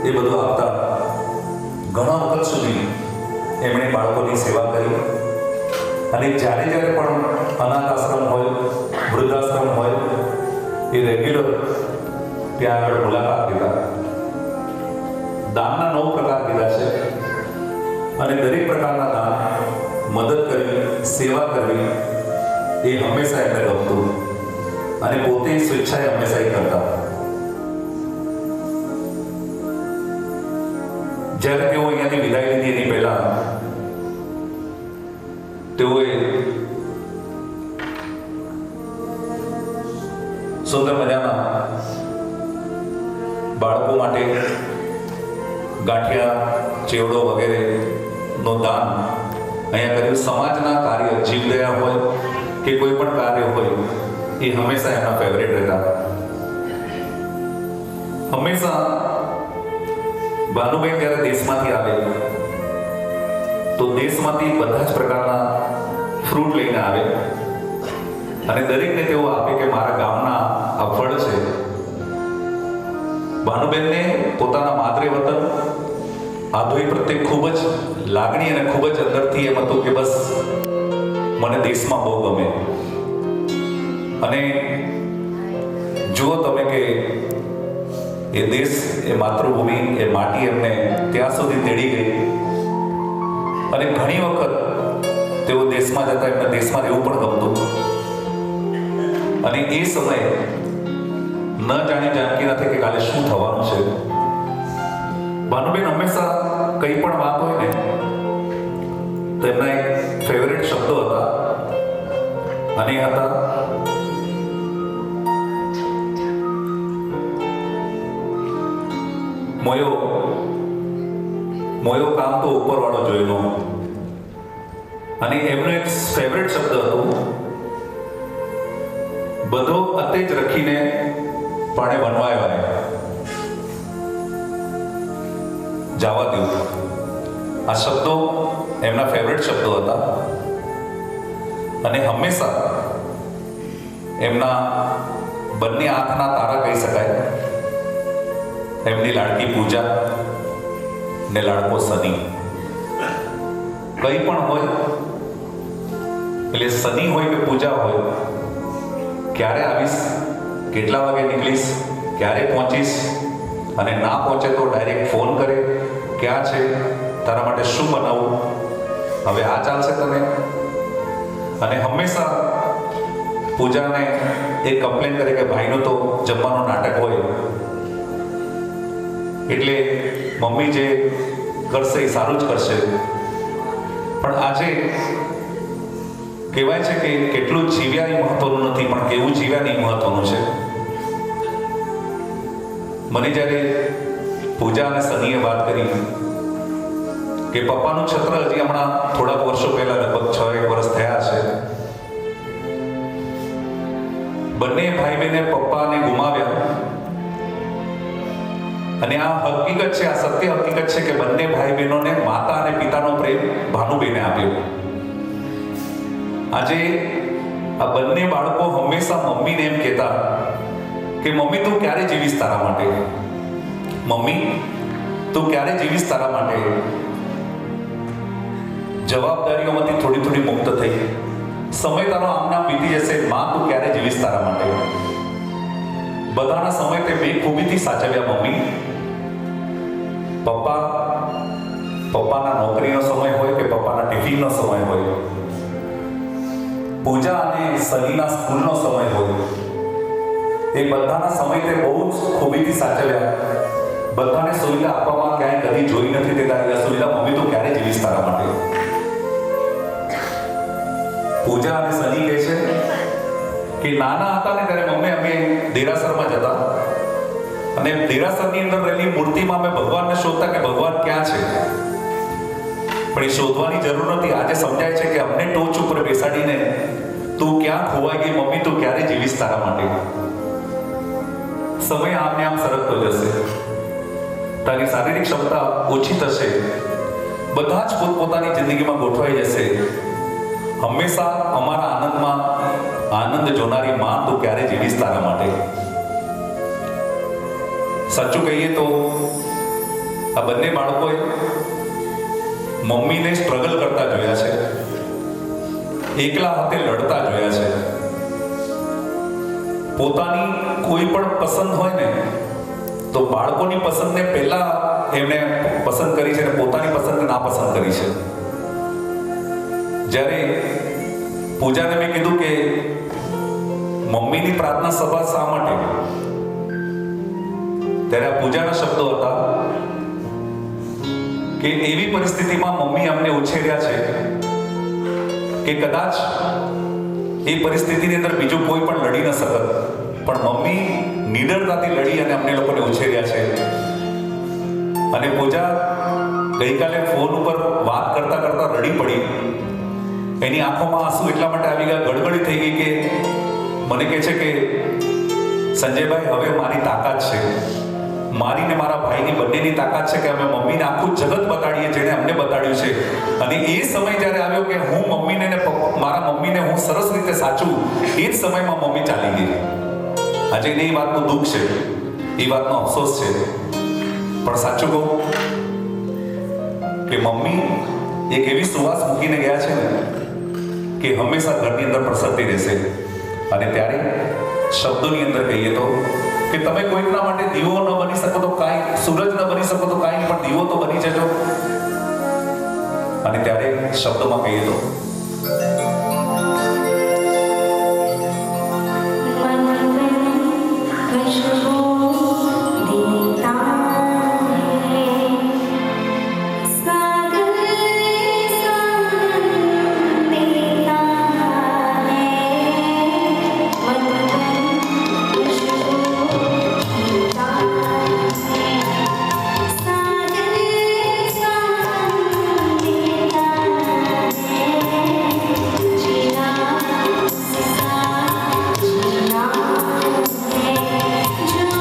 Speaker 1: એ બધું આપતા. ઘણા વખત સુધી એમણે બાળકોની સેવા કરી અને જ્યારે પણ અનાથ આશ્રમ હોય, વૃદ્ધાશ્રમ હોય, એ રેગ્યુલર ત્યાં આગળ મુલાકાત લીધા. દાનના 9 પ્રકાર દીધા છે અને દરેક પ્રકારના દાન, મદદ કરવી, સેવા કરવી એ હંમેશા એમને ગમતું અને પોતે સ્વેચ્છાએ હંમેશા એ કરતા. જ્યારે તેઓ અહીંયાથી વિદાય લીધી એની પહેલા તેઓએ સુંદર મજાના બાળકો માટે ગાંઠિયા, ચેવડો વગેરેનું દાન અહીંયા કર્યું. સમાજના કાર્ય, જીવદયા હોય કે કોઈ પણ કાર્ય હોય, એ હંમેશા એમના ફેવરેટ રહેતા. હંમેશા ભાનુબેન જ્યારે દેશમાંથી આવે તો દેશમાંથી બધા જ પ્રકારના ફ્રૂટ લઈને આવે અને દરેકને તેઓ આપે કે મારા ગામના આ ફળ છે. ભાનુબેનને પોતાના માતૃ વતન આધોઈ પ્રત્યે ખૂબ જ લાગણી અને ખૂબ જ અંદરથી એમ હતું કે બસ મને દેશમાં બહુ ગમે. અને જુઓ તમે કે એ દેશ, એ માતૃભૂમિ, એ માટી એમને ત્યાં સુધી તેડી ગઈ અને ઘણી વખત તેઓ દેશમાં જતા એમને દેશમાં રહેવું પણ ગમતું. અને એ સમયે ન જાણી જાણકી નથી કે કાલે શું થવાનું છે. ભાનુબેન હંમેશા કંઈ પણ વાત હોય ને તો એમના એક ફેવરેટ શબ્દો હતા અને એ હતા મોયો કામ તો ઉપરવાળો જોયેલો. અને એમનો એક ફેવરેટ શબ્દ હતો બધો અતે જ રખીને પાણે વનવાય જવા દઉં. આ શબ્દો એમના ફેવરેટ શબ્દો હતા અને હંમેશા એમના બંને આંખના તારા કહી શકાય એમની લાડકી પૂજા ને લાડકો સની. કંઈ પણ હોય એટલે સની હોય કે પૂજા હોય, ક્યારે આવીશ, કેટલા વાગે નીકળીશ, ક્યારે પહોંચીશ, અને ના પહોંચે તો ડાયરેક્ટ ફોન કરે, ક્યાં છે, તારા માટે શું બનાવું, હવે આ ચાલશે તને. અને હંમેશા પૂજાને એ કમ્પ્લેન કરે કે ભાઈનું તો જમવાનું નાટક હોય એટલે મમ્મી જે કરશે એ સારું જ કરશે. પણ આજે કહેવાય છે કે કેટલું જીવ્યા એ મહત્વનું નથી, પણ કેવું જીવ્યા એ મહત્વનું છે. મને જ્યારે પૂજા અને સનીએ વાત કરી કે પપ્પાનું છત્ર હજી હમણાં થોડાક વર્ષો પહેલા, લગભગ 6-1 વર્ષ થયા છે, બંને ભાઈ બહેને પપ્પાને ગુમાવ્યા અને આ હકીકત છે, આ સત્ય હકીકત છે કે બંને ભાઈ બહેનોને માતા અને પિતાનો પ્રેમ ભાનુબેને આપ્યો. આજે આ બંને બાળકો હંમેશા મમ્મીને એમ કહેતા કે મમ્મી તું ક્યારે જીવીશ તારા માટે, મમ્મી તું ક્યારે જીવીશ તારા માટે. જવાબદારીઓમાંથી થોડી થોડી મુક્ત થઈ, સમય તારો આમના બીતી જશે, માં તું ક્યારે જીવીશ તારા માટે. બધાના સમય તે બે ખૂબીથી સાચવ્યા મમ્મી. પપ્પાના નોકરીનો સમય હોય કે પપ્પાના ટિફિનનો સમય હોય, પૂજા અને સનીના સ્કૂલનો સમય હોય, એ બધાના સમય તે બહુ જ ખૂબીથી સાચવ્યા. બધાને સુવિધા આપવામાં ક્યાંય કદી જોઈ નથી દેતા એ સુવિધા મમ્મી તું ક્યારે જીવીશ તારા માટે. પૂજા અને સની કહે છે કે નાના હતા ને ત્યારે મમ્મી અમે દેરાસરમાં જતા અને દેરાસરની અંદર રહેલી મૂર્તિમાં અમે ભગવાનને શોધતા કે ભગવાન ક્યાં છે, પણ એ શોધવાની જરૂર નથી. આજે સમજાય છે કે અમને ટોચ ઉપર બેસાડીને તું ક્યાં ખોવાઈ ગઈ મમ્મી તું ક્યારે જીવીશ તારા માટે. સમય આમને આમ સરકતો જશે, તારી શારીરિક ક્ષમતા ઓછી થશે, બધા જ પોતપોતાની જિંદગીમાં ગોઠવાઈ જશે. હંમેશા અમારા આનંદમાં આનંદ જોનારી માં તું ક્યારે જીવીશ તારા માટે. સાચું કહીએ તો આ બંને બાળકોએ મમ્મીને સ્ટ્રગલ કરતા જોયા છે, એકલા હાથે લડતા જોયા છે. પોતાની કોઈ પણ પસંદ હોય ને તો બાળકોની પસંદને પહેલા એમણે પસંદ કરી છે અને પોતાની પસંદને ના પસંદ કરી છે. જ્યારે પૂજાને મેં કીધું કે મમ્મીની પ્રાર્થના સભા શા માટે, ત્યારે આ પૂજાના શબ્દો હતા કે એવી પરિસ્થિતિમાં મમ્મી અમને ઉછેર્યા છે કે કદાચ એ પરિસ્થિતિની અંદર બીજું કોઈ પણ લડી ન શકત, પણ મમ્મી નિડરતાથી લડી અને અમને લોકોને ઉછેર્યા છે. અને પૂજા ગઈકાલે ફોન ઉપર વાત કરતા કરતા રડી પડી. એની આંખોમાં આંસુ એટલા માટે આવી ગયા, ગડગડી થઈ ગઈ કે મને કહે છે કે સંજયભાઈ હવે મારી તાકાત છે, મારી ને મારા ભાઈની બંનેની તાકાત છે કે અમે મમ્મીને આખું જગત બતાડીએ જેને અમને બતાડ્યું છે. અને એ સમય જ્યારે આવ્યો કે હું મમ્મીને ને મારા મમ્મીને હું સરસ રીતે સાચું, એ જ સમયમાં મમ્મી ચાલી ગઈ. આજે એને એ વાતનું દુઃખ છે, એ વાતનો અફસોસ છે, પણ સાચું કહું કે મમ્મી એક એવી સુવાસ મૂકીને ગયા છે ને કે હંમેશા ઘરની અંદર પ્રસરતી રહેશે. અને ત્યારે શબ્દોની અંદર કહીએ તો કે તમે કોઈકના માટે દીવો ન બની શકો તો કાંઈ, સૂરજ ન બની શકો તો કાંઈ, પણ દીવો તો બની જજો. અને ત્યારે શબ્દોમાં કહીએ તો
Speaker 2: जो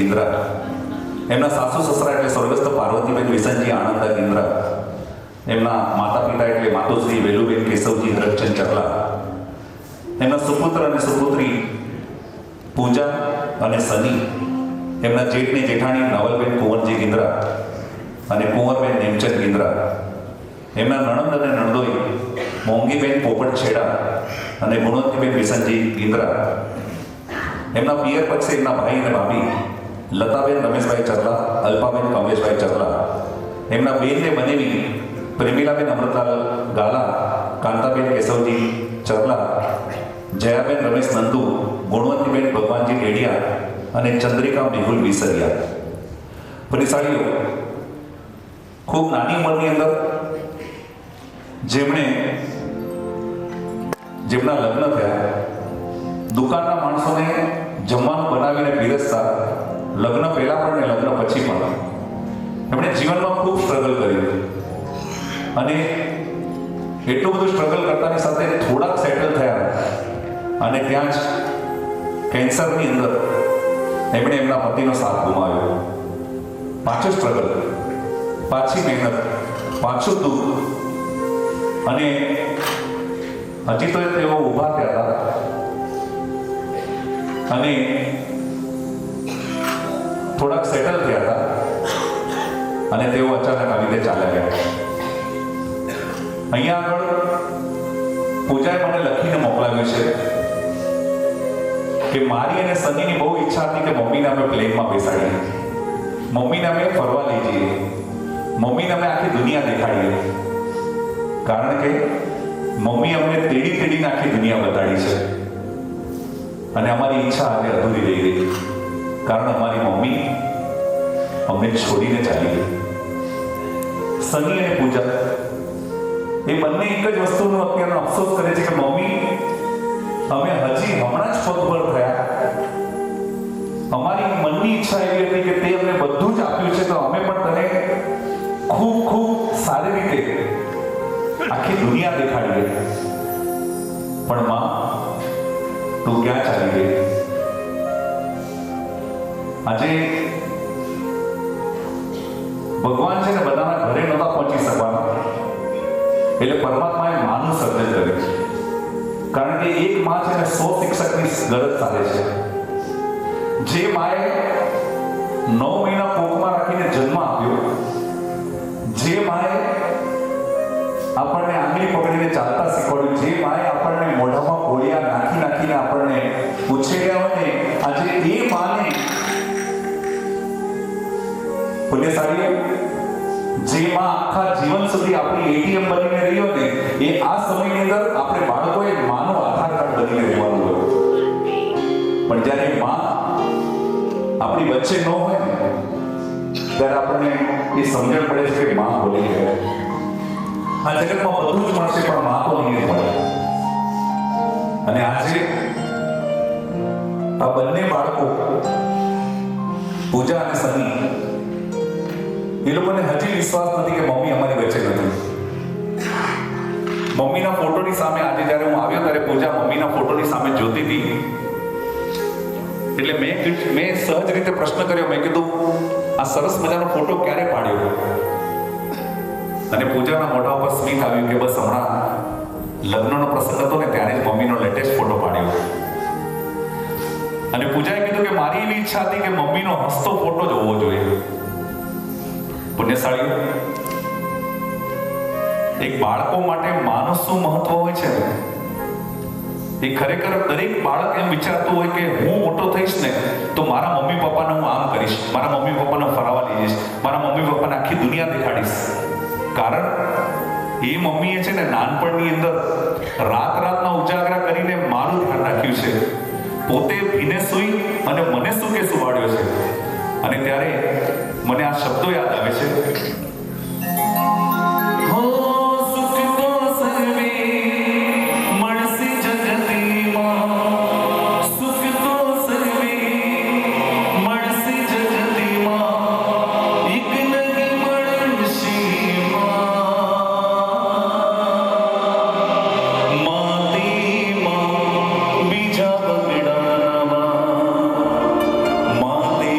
Speaker 1: ગિંદ્રા, એમના સાસુ સસરા એટલે સ્વર્ગસ્થ પાર્વતીબેન વિસનજી આનંદા ગિંદ્રા, એમના માતા પિતા એટલે માતુશ્રી વેલુબેન કેશવજી હરકચંદ ચકલા, એમના સુપુત્ર અને સુપુત્રી પૂજા અને સની, એમના જેઠની જેઠાણી નવલબેન કુંવરજી ગિંદ્રા અને કુંવરબેન નેમચંદ ગિંદ્રા, એમના નણંદ અને નણદોઈ મોંઘીબેન પોપટ છેડા અને ગુણવંતીબેન વિસનજી ગિંદ્રા, એમના પિયર પક્ષે એમના ભાઈ અને ભાભી લતાબેન રમેશભાઈ ચરલા, અલ્પાબેન કમલેશભાઈ ચરલા, એમના બેનને બનેવી પ્રેમીલાબેન અમૃતલાલ ગાલા, કાંતાબેન કેશવજી ચરલા, જયાબેન રમેશ નંદુ, ગુણવંતીબેન ભગવાનજી ડેડિયા અને ચંદ્રિકા મેહુલ વિસરિયા. પરિસાળીઓ ખૂબ નાની ઉંમરની અંદર જેમના લગ્ન થયા, દુકાનના માણસોને જમવાનું બનાવીને પીરસતા, લગ્ન પહેલા પણ ને લગ્ન પછી પણ એમણે જીવનમાં ખૂબ સ્ટ્રગલ કર્યું અને એટલું બધું સ્ટ્રગલ કરતાની સાથે થોડાક સેટલ થયા અને ત્યાં જ કેન્સરની અંદર એમણે એમના પતિનો સાથ ગુમાવ્યો. પાછું સ્ટ્રગલ, પાછી મહેનત, પાછું દુઃખ અને હજી તો તેઓ ઊભા થયા હતા અને થોડાક સેટલ થયા હતા અને તેઓ અચાનક આવી રીતે ચાલ્યા ગયા. અહીંયા આગળ પૂજાએ મને લખીને મોકલાવ્યું છે કે મારી અને સનીની બહુ ઈચ્છા હતી કે મમ્મીને અમે પ્લેનમાં બેસાડીએ, મમ્મીને અમે ફરવા લઈ જઈએ, મમ્મીને અમે આખી દુનિયા દેખાડીએ, કારણ કે મમ્મી અમને તેડીને આખી દુનિયા બતાડી છે અને અમારી ઈચ્છા આજે અધૂરી રહી ગઈ, કારણ અમારી મમ્મી અમને છોડીને ચાલી ગઈ. સની અને પૂજા એ બંને એક જ વસ્તુનો અત્યારે અફસોસ કરે છે કે મમ્મી અમે હજી હમણાં જ પગભર થયા, અમારી મનની ઈચ્છા એવી હતી કે તે અમને બધું જ આપ્યું છે તો અમે પણ તને ખૂબ ખૂબ સારી રીતે આખી દુનિયા દેખાડીએ, પણ માં તું ક્યાં ચાલી ગઈ? આજે ભગવાન છે ને બધાના ઘરે નહોતા પહોંચી શકવાના, એટલે પરમાત્માએ માનું સર્જન કર્યું છે, કારણ કે એક માં છે ને 100 શિક્ષકની ગરજ ચાલે છે. જે માએ 9 મહિના કોખમાં રાખીને જન્મ આપ્યો, જે માએ આપણને આંગળી પકડીને ચાલતા શીખવાડ્યું, જે માએ આપણને મોઢામાં ગોળિયા નાખીને આપણને ઉછેર્યા હોય ને, આજે એ માને પુણ્યશાળી જે માં આખા જીવન સુધી આપણી એટીએમ બનીને રહ્યો ને, એ આ સમયની અંદર આપણે બાળકોએ માનો આધાર કાર્ડ બનીને રહેવાનું હોય. પણ જ્યારે માં આપણી વચ્ચે ન હોય ને, ત્યારે આપણને એ સમજણ પડે છે કે માં બોલી ગયા. આ જગતમાં બધું જ મળશે પણ માં તો નહીં મળે. અને આજે આ બંને બાળકો પૂજા અને સની, એ લોકોને હજી વિશ્વાસ નથી કે મમ્મી અમારી વચ્ચે નથી. મમ્મીના ફોટોની સામે આજે જ્યારે હું આવ્યો ત્યારે પૂજા મમ્મીના ફોટોની સામે જોતી હતી, એટલે મેં સહજ રીતે પ્રશ્ન કર્યો, મેં કીધું આ સરસ મજાનો ફોટો ક્યારે પાડ્યો? અને પૂજાના મોઢા ઉપર સ્મિત આવ્યું કે બસ હમણાં લગ્નનો પ્રસંગ હતો ને ત્યારે જ મમ્મીનો લેટેસ્ટ ફોટો પાડ્યો. અને પૂજાએ કીધું કે મારી એવી ઈચ્છા હતી કે મમ્મીનો હસતો ફોટો જ હોવો જોઈએ. પુણ્યશાળી, એક બાળકો માટે માનું શું મહત્વ હોય છે ને, એ ખરેખર દરેક બાળક એમ વિચારતું હોય કે હું મોટો થઈશ ને તો મારા મમ્મી પપ્પાને હું આમ કરીશ, મારા મમ્મી પપ્પાને ફરવા લઈ જઈશ, મારા મમ્મી પપ્પાને આખી દુનિયા દેખાડીશ. કારણ એ મમ્મીએ છે ને નાનપણની અંદર રાતના ઉજાગરા કરીને મારું ધ્યાન રાખ્યું છે, પોતે ભીને સૂઈ અને મને સૂકે સુવાડ્યો છે. અને ત્યારે મને આ શબ્દો યાદ આવે છે,
Speaker 2: માતે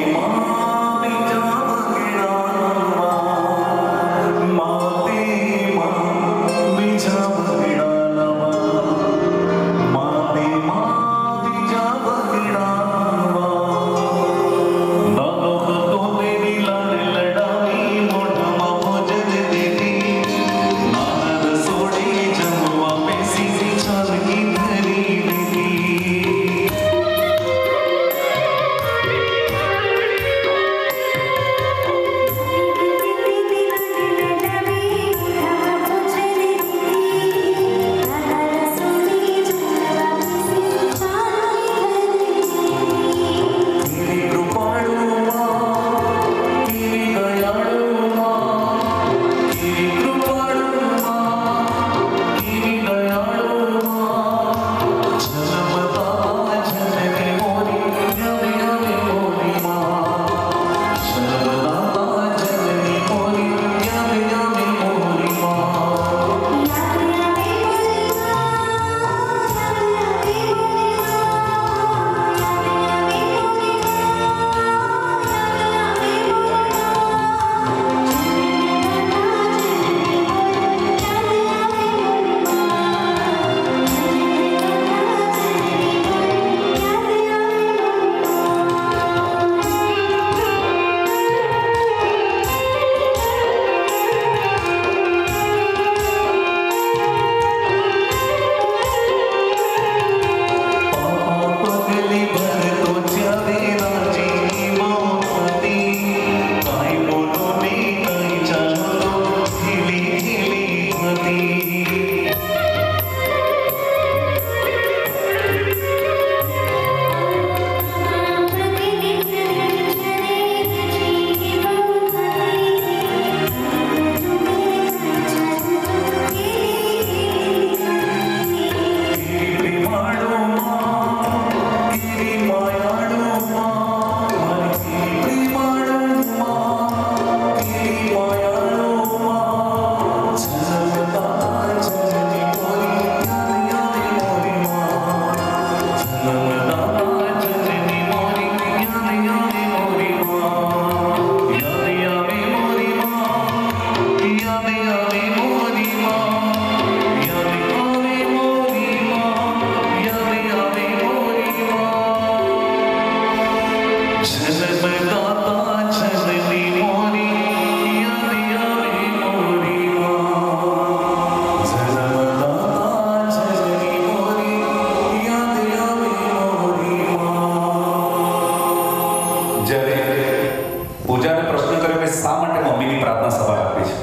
Speaker 1: પૂજાને પ્રશ્ન કર્યો કે શા માટે મમ્મીની પ્રાર્થના સભા રાખી છે,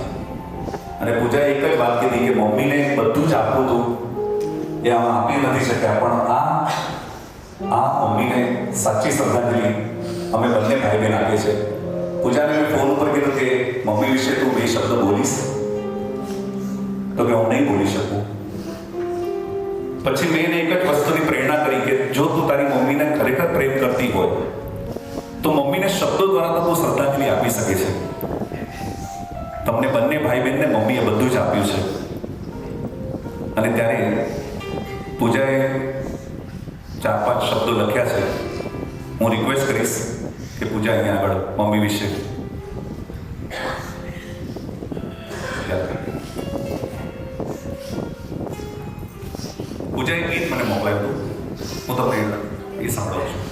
Speaker 1: અને પૂજાએ એક જ વાત કીધી કે મમ્મીને બધું જ આપવું હતું એ આમાં આપી નથી શક્યા, પણ આ મમ્મીને સાચી શ્રદ્ધાંજલિ અમે બંને ભાઈ બહેન આપીએ છીએ. પૂજાને મેં ફોન ઉપર કીધું કે મમ્મી વિશે તું 2 શબ્દ બોલીશ, તો કે હું નહીં બોલી શકું. પછી મેં એને એક જ વસ્તુની પ્રેરણા કરી કે જો તું તારી મમ્મીને ખરેખર પ્રેમ કરતી હોય તો મમ્મીને શબ્દો દ્વારા તો તું શ્રદ્ધાંજલિ આપી શકે છે. તમને બંને ભાઈ બહેનને મમ્મીએ બધું જ આપ્યું છે. અને ત્યારે પૂજાએ 4-5 શબ્દો લખ્યા છે. હું રિક્વેસ્ટ કરીશ કે પૂજા અહીંયા આગળ મમ્મી વિશે પૂજાએ ગીત મને મોકલાયું હતું, હું તમને એ સાંભળું છું.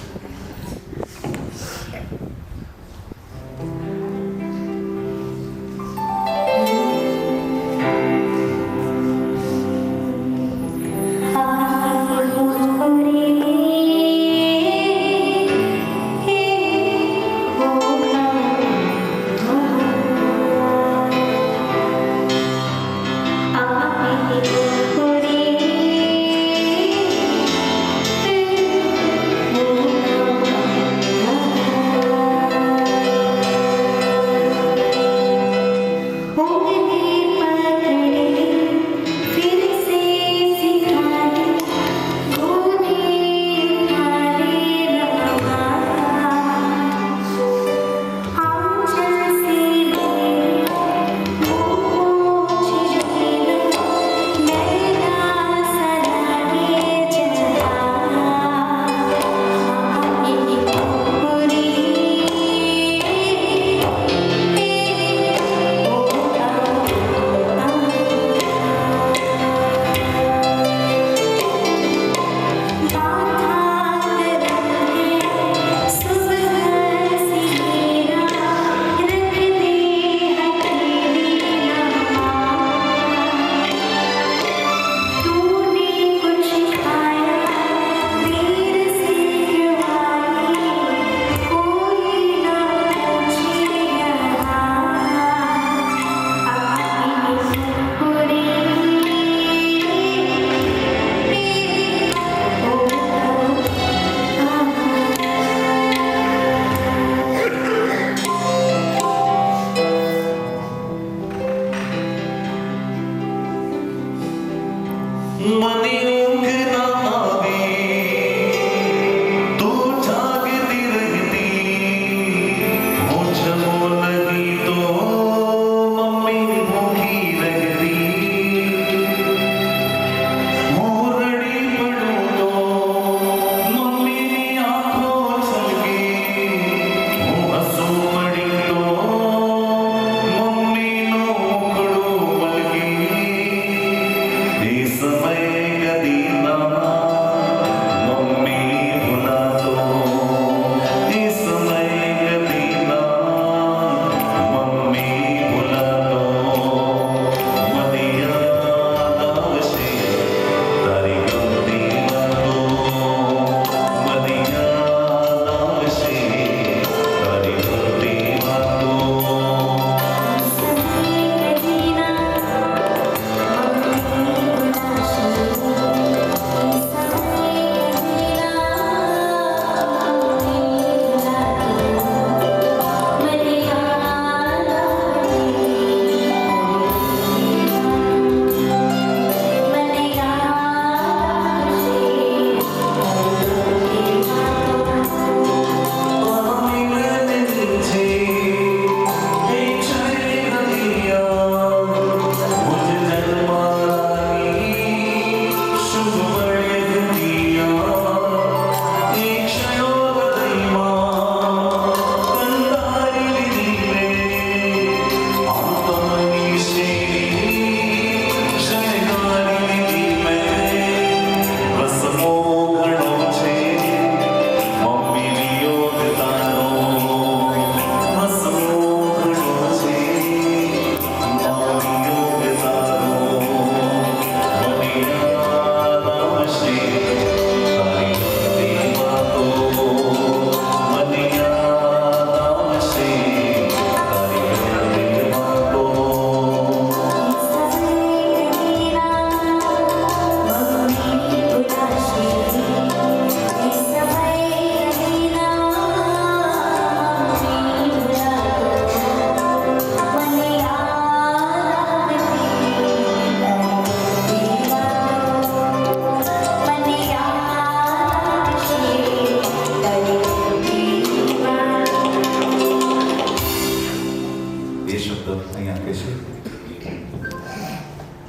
Speaker 1: બે શબ્દ અહીંયા કહેશે.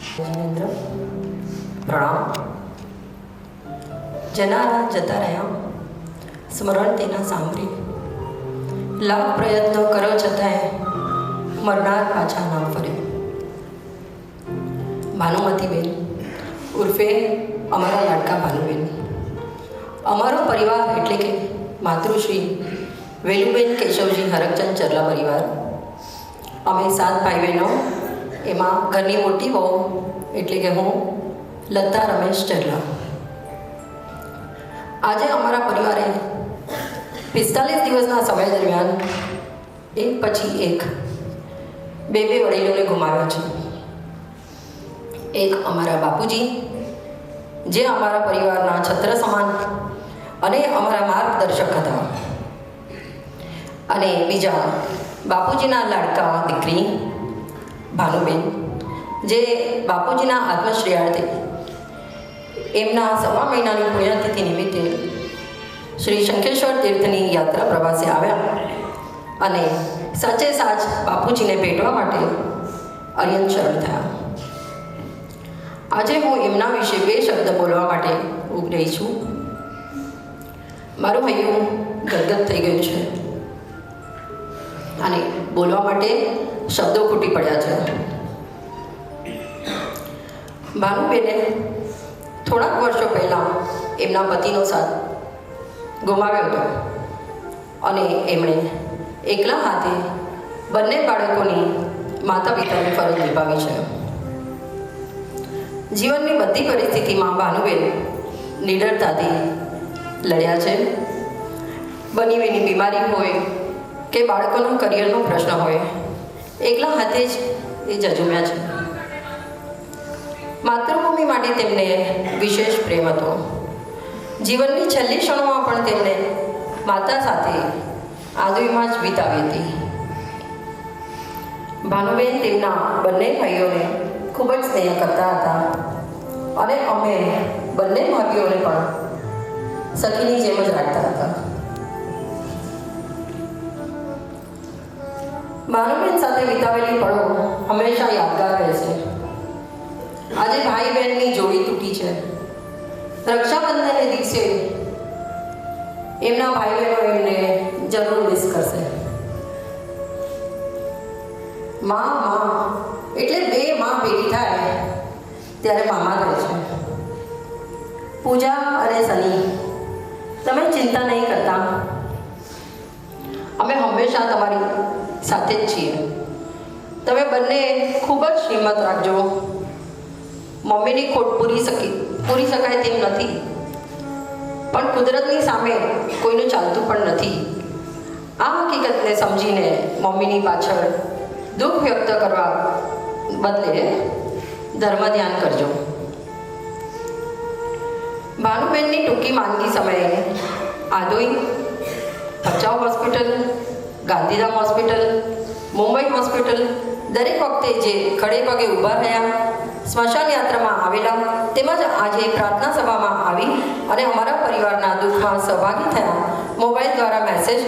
Speaker 2: જિનેન્દ્ર, પ્રણામ. જનારા જતા રહ્યા, સ્મરણ તેના સાંભળી. લાખ પ્રયત્નો કરો છતાંય મરનાર પાછા ના ફરે. ભાનુમતીબેન ઉર્ફે અમારા લાડકા ભાનુબેન. અમારો પરિવાર એટલે કે માતૃશ્રી વેલુબેન કેશવજી હરકચંદ ચરલા પરિવાર. અમે 7 ભાઈ બહેનો, એમાં ઘરની મોટી વહુ એટલે કે હું, લતા રમેશ ચરલા. આજે અમારા પરિવારે 45 દિવસના સમય દરમિયાન એક પછી એક બે વડીલોને ગુમાવ્યા છે. એક અમારા બાપુજી, જે અમારા પરિવારના છત્ર સમાન અને અમારા માર્ગદર્શક હતા, અને બીજા બાપુજીના લાડકા દીકરી ભાનુબેન, જે બાપુજીના આત્મશ્રેયાર્થે એમના 1.5 મહિનાની પુણ્યતિથિ નિમિત્તે શ્રી શંખેશ્વર તીર્થની યાત્રા પ્રવાસે આવ્યા અને સાચે સાચ બાપુજીને ભેટવા માટે અરિયન શરણ થયા. આજે હું એમના વિશે 2 શબ્દ બોલવા માટે ઊભી રહી છું. મારું હૈયું ગદગદ થઈ ગયું છે અને બોલવા માટે શબ્દો ખૂટી પડ્યા છે. ભાનુબેને થોડાક વર્ષો પહેલાં એમના પતિનો સાથ ગુમાવ્યો હતો અને એમણે એકલા હાથે બંને બાળકોની માતા પિતાની ફરજ નિભાવી છે. જીવનની બધી પરિસ્થિતિમાં ભાનુબેન નિડરતાથી લડ્યા છે. બનીવીની બીમારી હોય કે બાળકોના કરિયરનો પ્રશ્ન હોય, એકલા હાથે જ એ ઝઝુમ્યા છે. માતૃભૂમિ માટે તેમને વિશેષ પ્રેમ હતો. જીવનની છેલ્લી ક્ષણોમાં પણ તેમણે માતા સાથે આદુઈમાં જ વિતાવી હતી. ભાનુબેન તેમના બંને ભાઈઓને ખૂબ જ સ્નેહ કરતા હતા અને અમે બંને ભાભીઓને પણ સખીની જેમ જ રાખતા હતા. ભાનુબેન સાથે વિતાવેલી પળો હંમેશા યાદગાર રહેશે. આજે ભાઈ બહેનની જોડી તૂટી છે. રક્ષાબંધનને દિવસે એમના ભાઈ બહેનો એમને જરૂર મિસ કરશે. માં એટલે 2 માં ભેગી થાય ત્યારે મામા રહે છે. પૂજા અને સની, તમે ચિંતા નહીં કરતા, અમે હંમેશા તમારી સાથે જ છીએ. તમે બંને ખૂબ જ હિંમત રાખજો. મમ્મીની ખોટ પૂરી શકાય તેમ નથી, પણ કુદરતની સામે કોઈનું ચાલતું પણ નથી. આ હકીકતને સમજીને મમ્મીની પાછળ દુઃખ વ્યક્ત કરવા બદલે ધર્મ ધ્યાન કરજો. ભાનુબેનની ટૂંકી માંદગી સમયે Adoi, Bhachau hospital, Gandhidham hospital, Mumbai hospital, દરેક વખતે જે ખડે પગે ઊભા રહ્યા, સ્મશાન યાત્રામાં આવેલા, તેમજ આજે પ્રાર્થના સભામાં આવી અને અમારા પરિવારના દુઃખમાં સહભાગી થયા, મોબાઈલ દ્વારા મેસેજ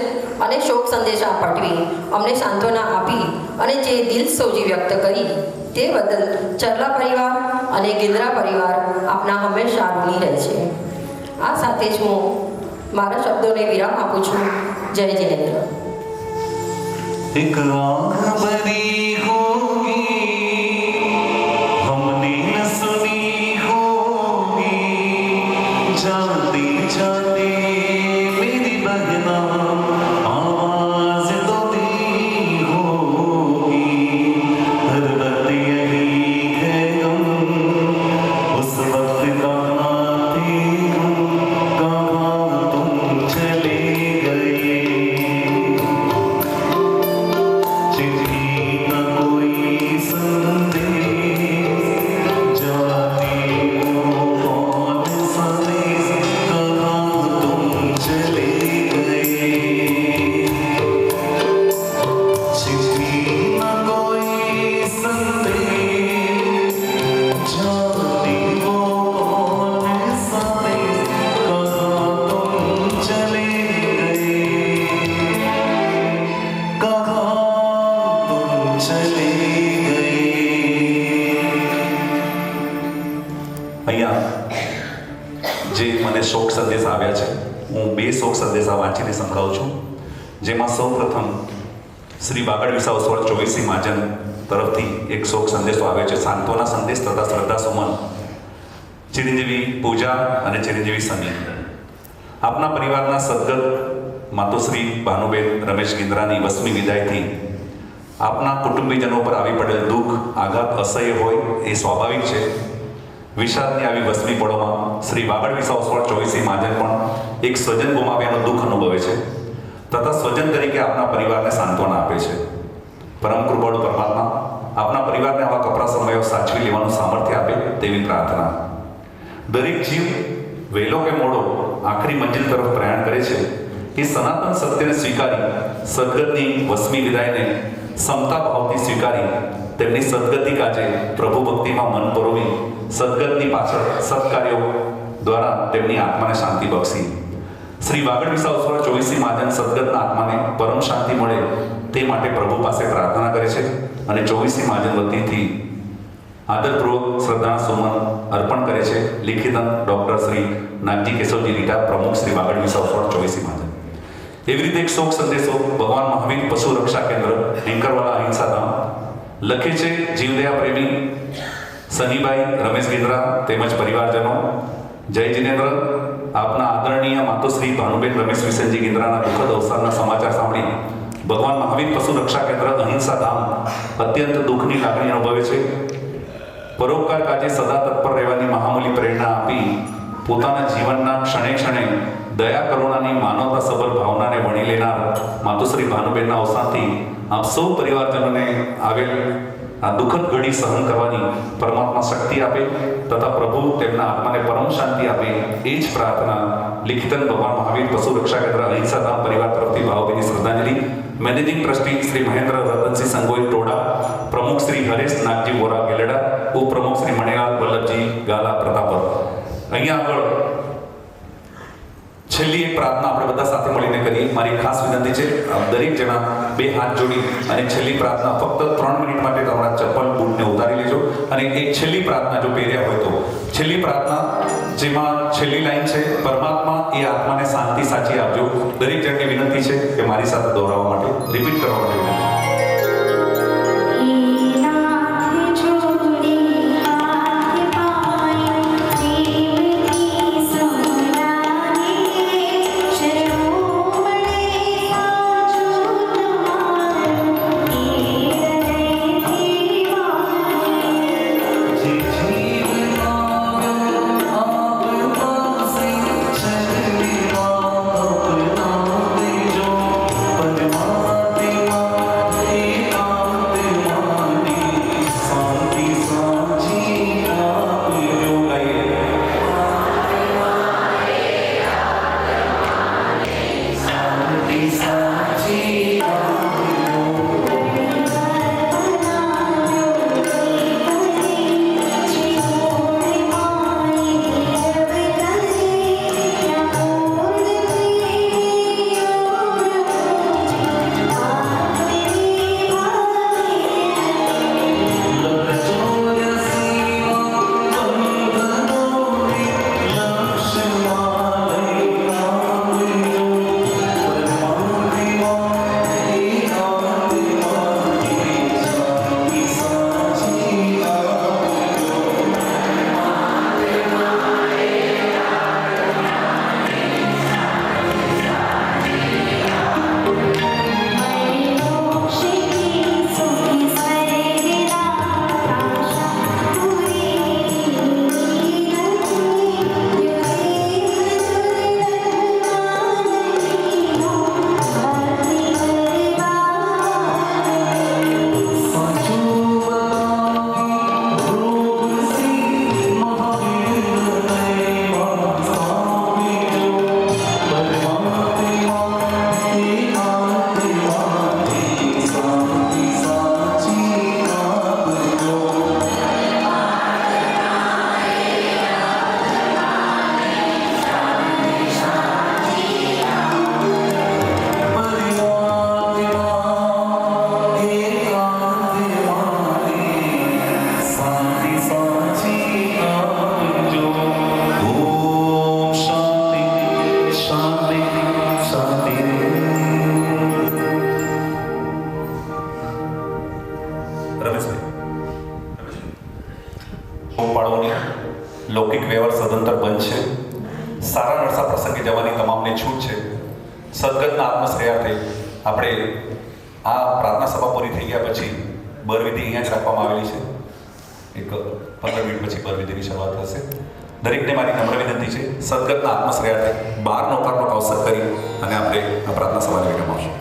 Speaker 2: અને શોક સંદેશા પાઠવી અમને સાંત્વના આપી અને જે દિલસોજી વ્યક્ત કરી તે બદલ ચરલા પરિવાર અને ગિંદ્રા પરિવાર આપના હંમેશા ઋણી રહે છે. આ સાથે જ હું મારા શબ્દોને વિરામ આપું છું. જય જિનેન્દ્ર.
Speaker 3: एक आँख भरी होगी हमने न सुनी होगी, जाते जाते मेरी बहना आवाज तो दी होगी, हर वक्त यही है गम उस वक्त कहाँ थे हम, कहाँ तुम चले गए. चले गए।
Speaker 1: અહીંયા જે મને શોક સંદેશા આવ્યા છે, હું 2 શોક સંદેશા વાંચીને સંભળાવું છું. જેમાં સૌ પ્રથમ શ્રી બાગડ વિસાવસવાળ 24 મહાજન તરફથી એક શોક સંદેશો આવ્યો છે, સાંત્વના સંદેશ તથા શ્રદ્ધા સુમન. ચિરંજીવી પૂજા અને ચિરંજીવી સની, આપના પરિવારના સદગત માતુશ્રી ભાનુબેન રમેશ ગિંદ્રાની 20મી વિદાયથી આપના કુટુંબીજનો પર આવી પડેલ દુઃખ, આઘાત અસહ્ય હોય એ સ્વાભાવિક છે. વિષાદની આવી 20મી પળોમાં શ્રી બાગડ વિસાવસવાળ 24 મહાજન પણ એક સ્વજન ગુમાવ્યાનું દુઃખ અનુભવે છે તથા સ્વજન તરીકે આપના પરિવારને સાંત્વના આપે છે. પરમ કૃપાળુ પરમાત્મા આપના પરિવારને આવા કપરા સમયો સાચવી લેવાનું સામર્થ્ય આપે તેવી પ્રાર્થના. દરેક જીવ વહેલો કે મોડો આખરી મંજિલ તરફ પ્રયાણ કરે છે. એ સનાતન સત્યને સ્વીકારી સદગતની 20મી વિદાયને સમતા ભાવથી સ્વીકારી તેમની સદગતિ કાજે પ્રભુ ભક્તિમાં મન પરોવી સદગતની પાછળ સત્કાર્યો દ્વારા તેમની આત્માને શાંતિ બક્ષી. શ્રી બાગડ વિસાવસવાળ 24 મહાજન સદગતના આત્માને પરમ શાંતિ મળે તે માટે પ્રભુ પાસે પ્રાર્થના કરે છે અને 24 મહાજન વતીથી આદરપૂર્વક શ્રદ્ધાના સુમન અર્પણ કરે છે. લિખિતન ડૉક્ટર શ્રી નાગજી કેશવજી રીટા, પ્રમુખ શ્રી બાગડ વિસાવસવાળ 24 મહાજન. એવી રીતે એક શોક સંદેશો ભગવાન મહાવીર પશુ રક્ષા કેન્દ્ર એન્કરવાલા અહિંસાધામ લખે છે. જીવદયા પ્રેમી સનીભાઈ રમેશ ગિંદ્રા તેમજ પરિવારજનો, જય જિનેન્દ્ર, આપના આદરણીય માતુશ્રી ભાનુબેન રમેશ વિસનજી ગિંદ્રાના દુઃખદ અવસાનના સમાચાર સાંભળી ભગવાન મહાવીર પશુ રક્ષા કેન્દ્ર અહિંસાધામ અત્યંત દુઃખની લાગણી અનુભવે છે. પરોપકાર કાજે સદા તત્પર રહેવાની મહામૂલી પ્રેરણા આપી પોતાના જીવનના ક્ષણે ક્ષણે દયા કરુણાની માનવતા સભર ભાવનાને વણી લેનાર માતુશ્રી ભાનુબેનના અવસાનથી આપ સૌ પરિવારજનોને આવેલ આ દુઃખદ ઘડી સહન કરવાની પરમાત્મા શક્તિ આપે તથા પ્રભુ તેમના આત્માને પરમ શાંતિ આપે એ જ પ્રાર્થના. લિખિતન ભગવાન મહાવીર પશુ રક્ષા કેન્દ્ર અહિંસાધામ પરિવાર તરફથી ભાવભીની શ્રદ્ધાંજલિ. મેનેજિંગ ટ્રસ્ટી શ્રી મહેન્દ્ર રતનસિંહ સંગોઈ ટોડા, પ્રમુખ શ્રી હરેશ નાગજી વોરા ગેલેડા, ઉપપ્રમુખ શ્રી મણિલાલ વલ્લભજી ગાલા પ્રતાપર. અહીંયા આગળ છેલ્લી એક પ્રાર્થના આપણે બધા સાથે મળીને કરીએ. મારી ખાસ વિનંતી છે, દરેક જણા 2 હાથ જોડી અને છેલ્લી પ્રાર્થના ફક્ત 3 મિનિટ માટે તમારા ચપ્પલ બૂટને ઉતારી લેજો અને એક છેલ્લી પ્રાર્થના જો પહેર્યા હોય તો છેલ્લી પ્રાર્થના, જેમાં છેલ્લી લાઈન છે, પરમાત્મા એ આત્માને શાંતિ સાચી આપજો. દરેક જણની વિનંતી છે કે મારી સાથે દોહરાવવા માટે, રિપીટ કરવા માટે વિનંતી. રમેશભાઈ પાડવાની લૌકિક વ્યવહાર સદંતર બંધ છે. સારા નરસા પ્રસંગે જવાની તમામને છૂટ છે. સદગતના આત્મશ્રેયાર્થે આપણે આ પ્રાર્થના સભા પૂરી થઈ ગયા પછી બરવિધિ અહીંયા જ રાખવામાં આવેલી છે. એક 15 મિનિટ પછી બરવિધિની શરૂઆત થશે. દરેકને મારી નમ્ર વિનંતી છે, સદગતના આત્મશ્રેયાર્થે 12 નોકારનો અવસર કરી અને આપણે આ પ્રાર્થના સભાને વિરામ આપશું.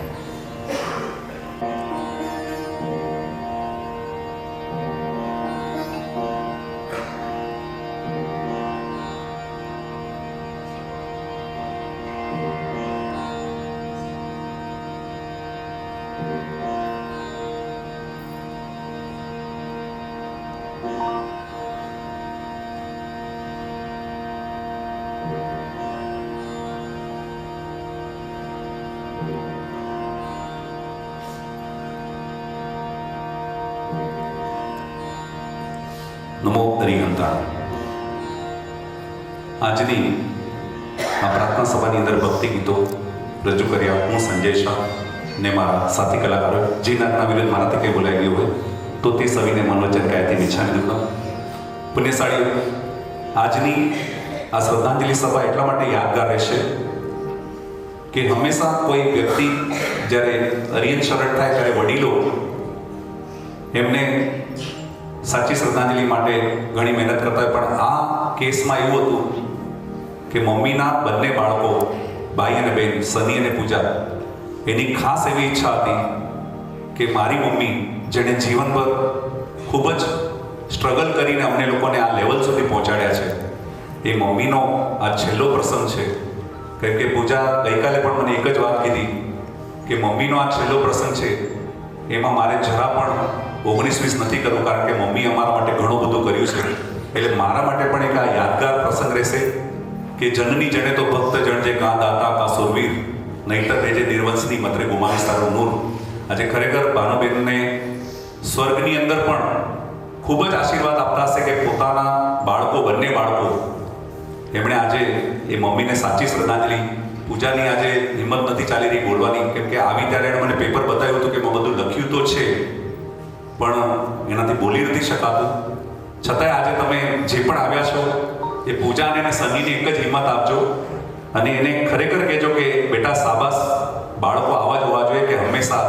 Speaker 1: નમો હરિહંતા. આજની આ પ્રાર્થના સભાની અંદર ભક્તિ ગીતો રજૂ કર્યા હું સંજય શાહ ને મારા સાથી કલાકારો. જે નાગના વિરુદ્ધ મારાથી કંઈ બોલાઈ ગયું હોય તો તે સવિને મનોરંજન કાયથી ઈચ્છાની દુઃખ. પુણ્યશાળી, આજની આ શ્રદ્ધાંજલિ સભા એટલા માટે યાદગાર રહેશે કે હંમેશા કોઈ વ્યક્તિ જ્યારે અરિયન શરણ થાય ત્યારે વડીલો એમને સાચી શ્રદ્ધાંજલિ માટે ઘણી મહેનત કરતા હોય. પણ આ કેસમાં એવું હતું કે મમ્મીના બંને બાળકો, ભાઈ અને બહેન, સની અને પૂજા, એની ખાસ એવી ઈચ્છા હતી કે મારી મમ્મી જેણે જીવનભર ખૂબ જ સ્ટ્રગલ કરીને અમને લોકોને આ લેવલ સુધી પહોંચાડ્યા છે, એ મમ્મીનો આ છેલ્લો પ્રસંગ છે. કેમ કે પૂજા ગઈકાલે પણ મને એક જ વાત કીધી કે મમ્મીનો આ છેલ્લો પ્રસંગ છે, એમાં મારે જરા પણ 19-20 નથી કરવું, કારણ કે મમ્મી અમારા માટે ઘણું બધું કર્યું છે. એટલે મારા માટે પણ એક આ યાદગાર પ્રસંગ રહેશે કે જનની જણે તો ભક્ત જણ જે કા દાતા કા સુરવીર, નહીતર જે નિર્વંશની મત્રે ગુમાવીશ તારું નૂર. આજે ખરેખર ભાનુબેનને સ્વર્ગની અંદર પણ ખૂબ જ આશીર્વાદ આપતા હશે કે પોતાના બાળકો, બંને બાળકો, એમણે આજે એ મમ્મીને સાચી શ્રદ્ધાંજલિ. પૂજાની આજે હિંમત નથી ચાલી રહી બોલવાની, કેમ કે આવી ત્યારે એણે મને પેપર બતાવ્યું હતું કે મેં બધું લખ્યું તો છે પણ એનાથી બોલી નથી શકાતું. છતાંય આજે તમે જે પણ આવ્યા છો એ પૂજા અને સનીને એક જ હિંમત આપજો અને એને ખરેખર કહેજો કે બેટા શાબાશ, બાળકો આવા જ હોવા જોઈએ કે હંમેશા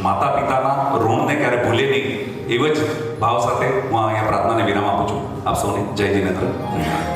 Speaker 1: માતા પિતાના ઋણને ક્યારે ભૂલે નહીં. એવો જ ભાવ સાથે હું અહીંયા પ્રાર્થનાને વિરામ આપું છું. આપ સૌને જય જિનેન્દ્ર.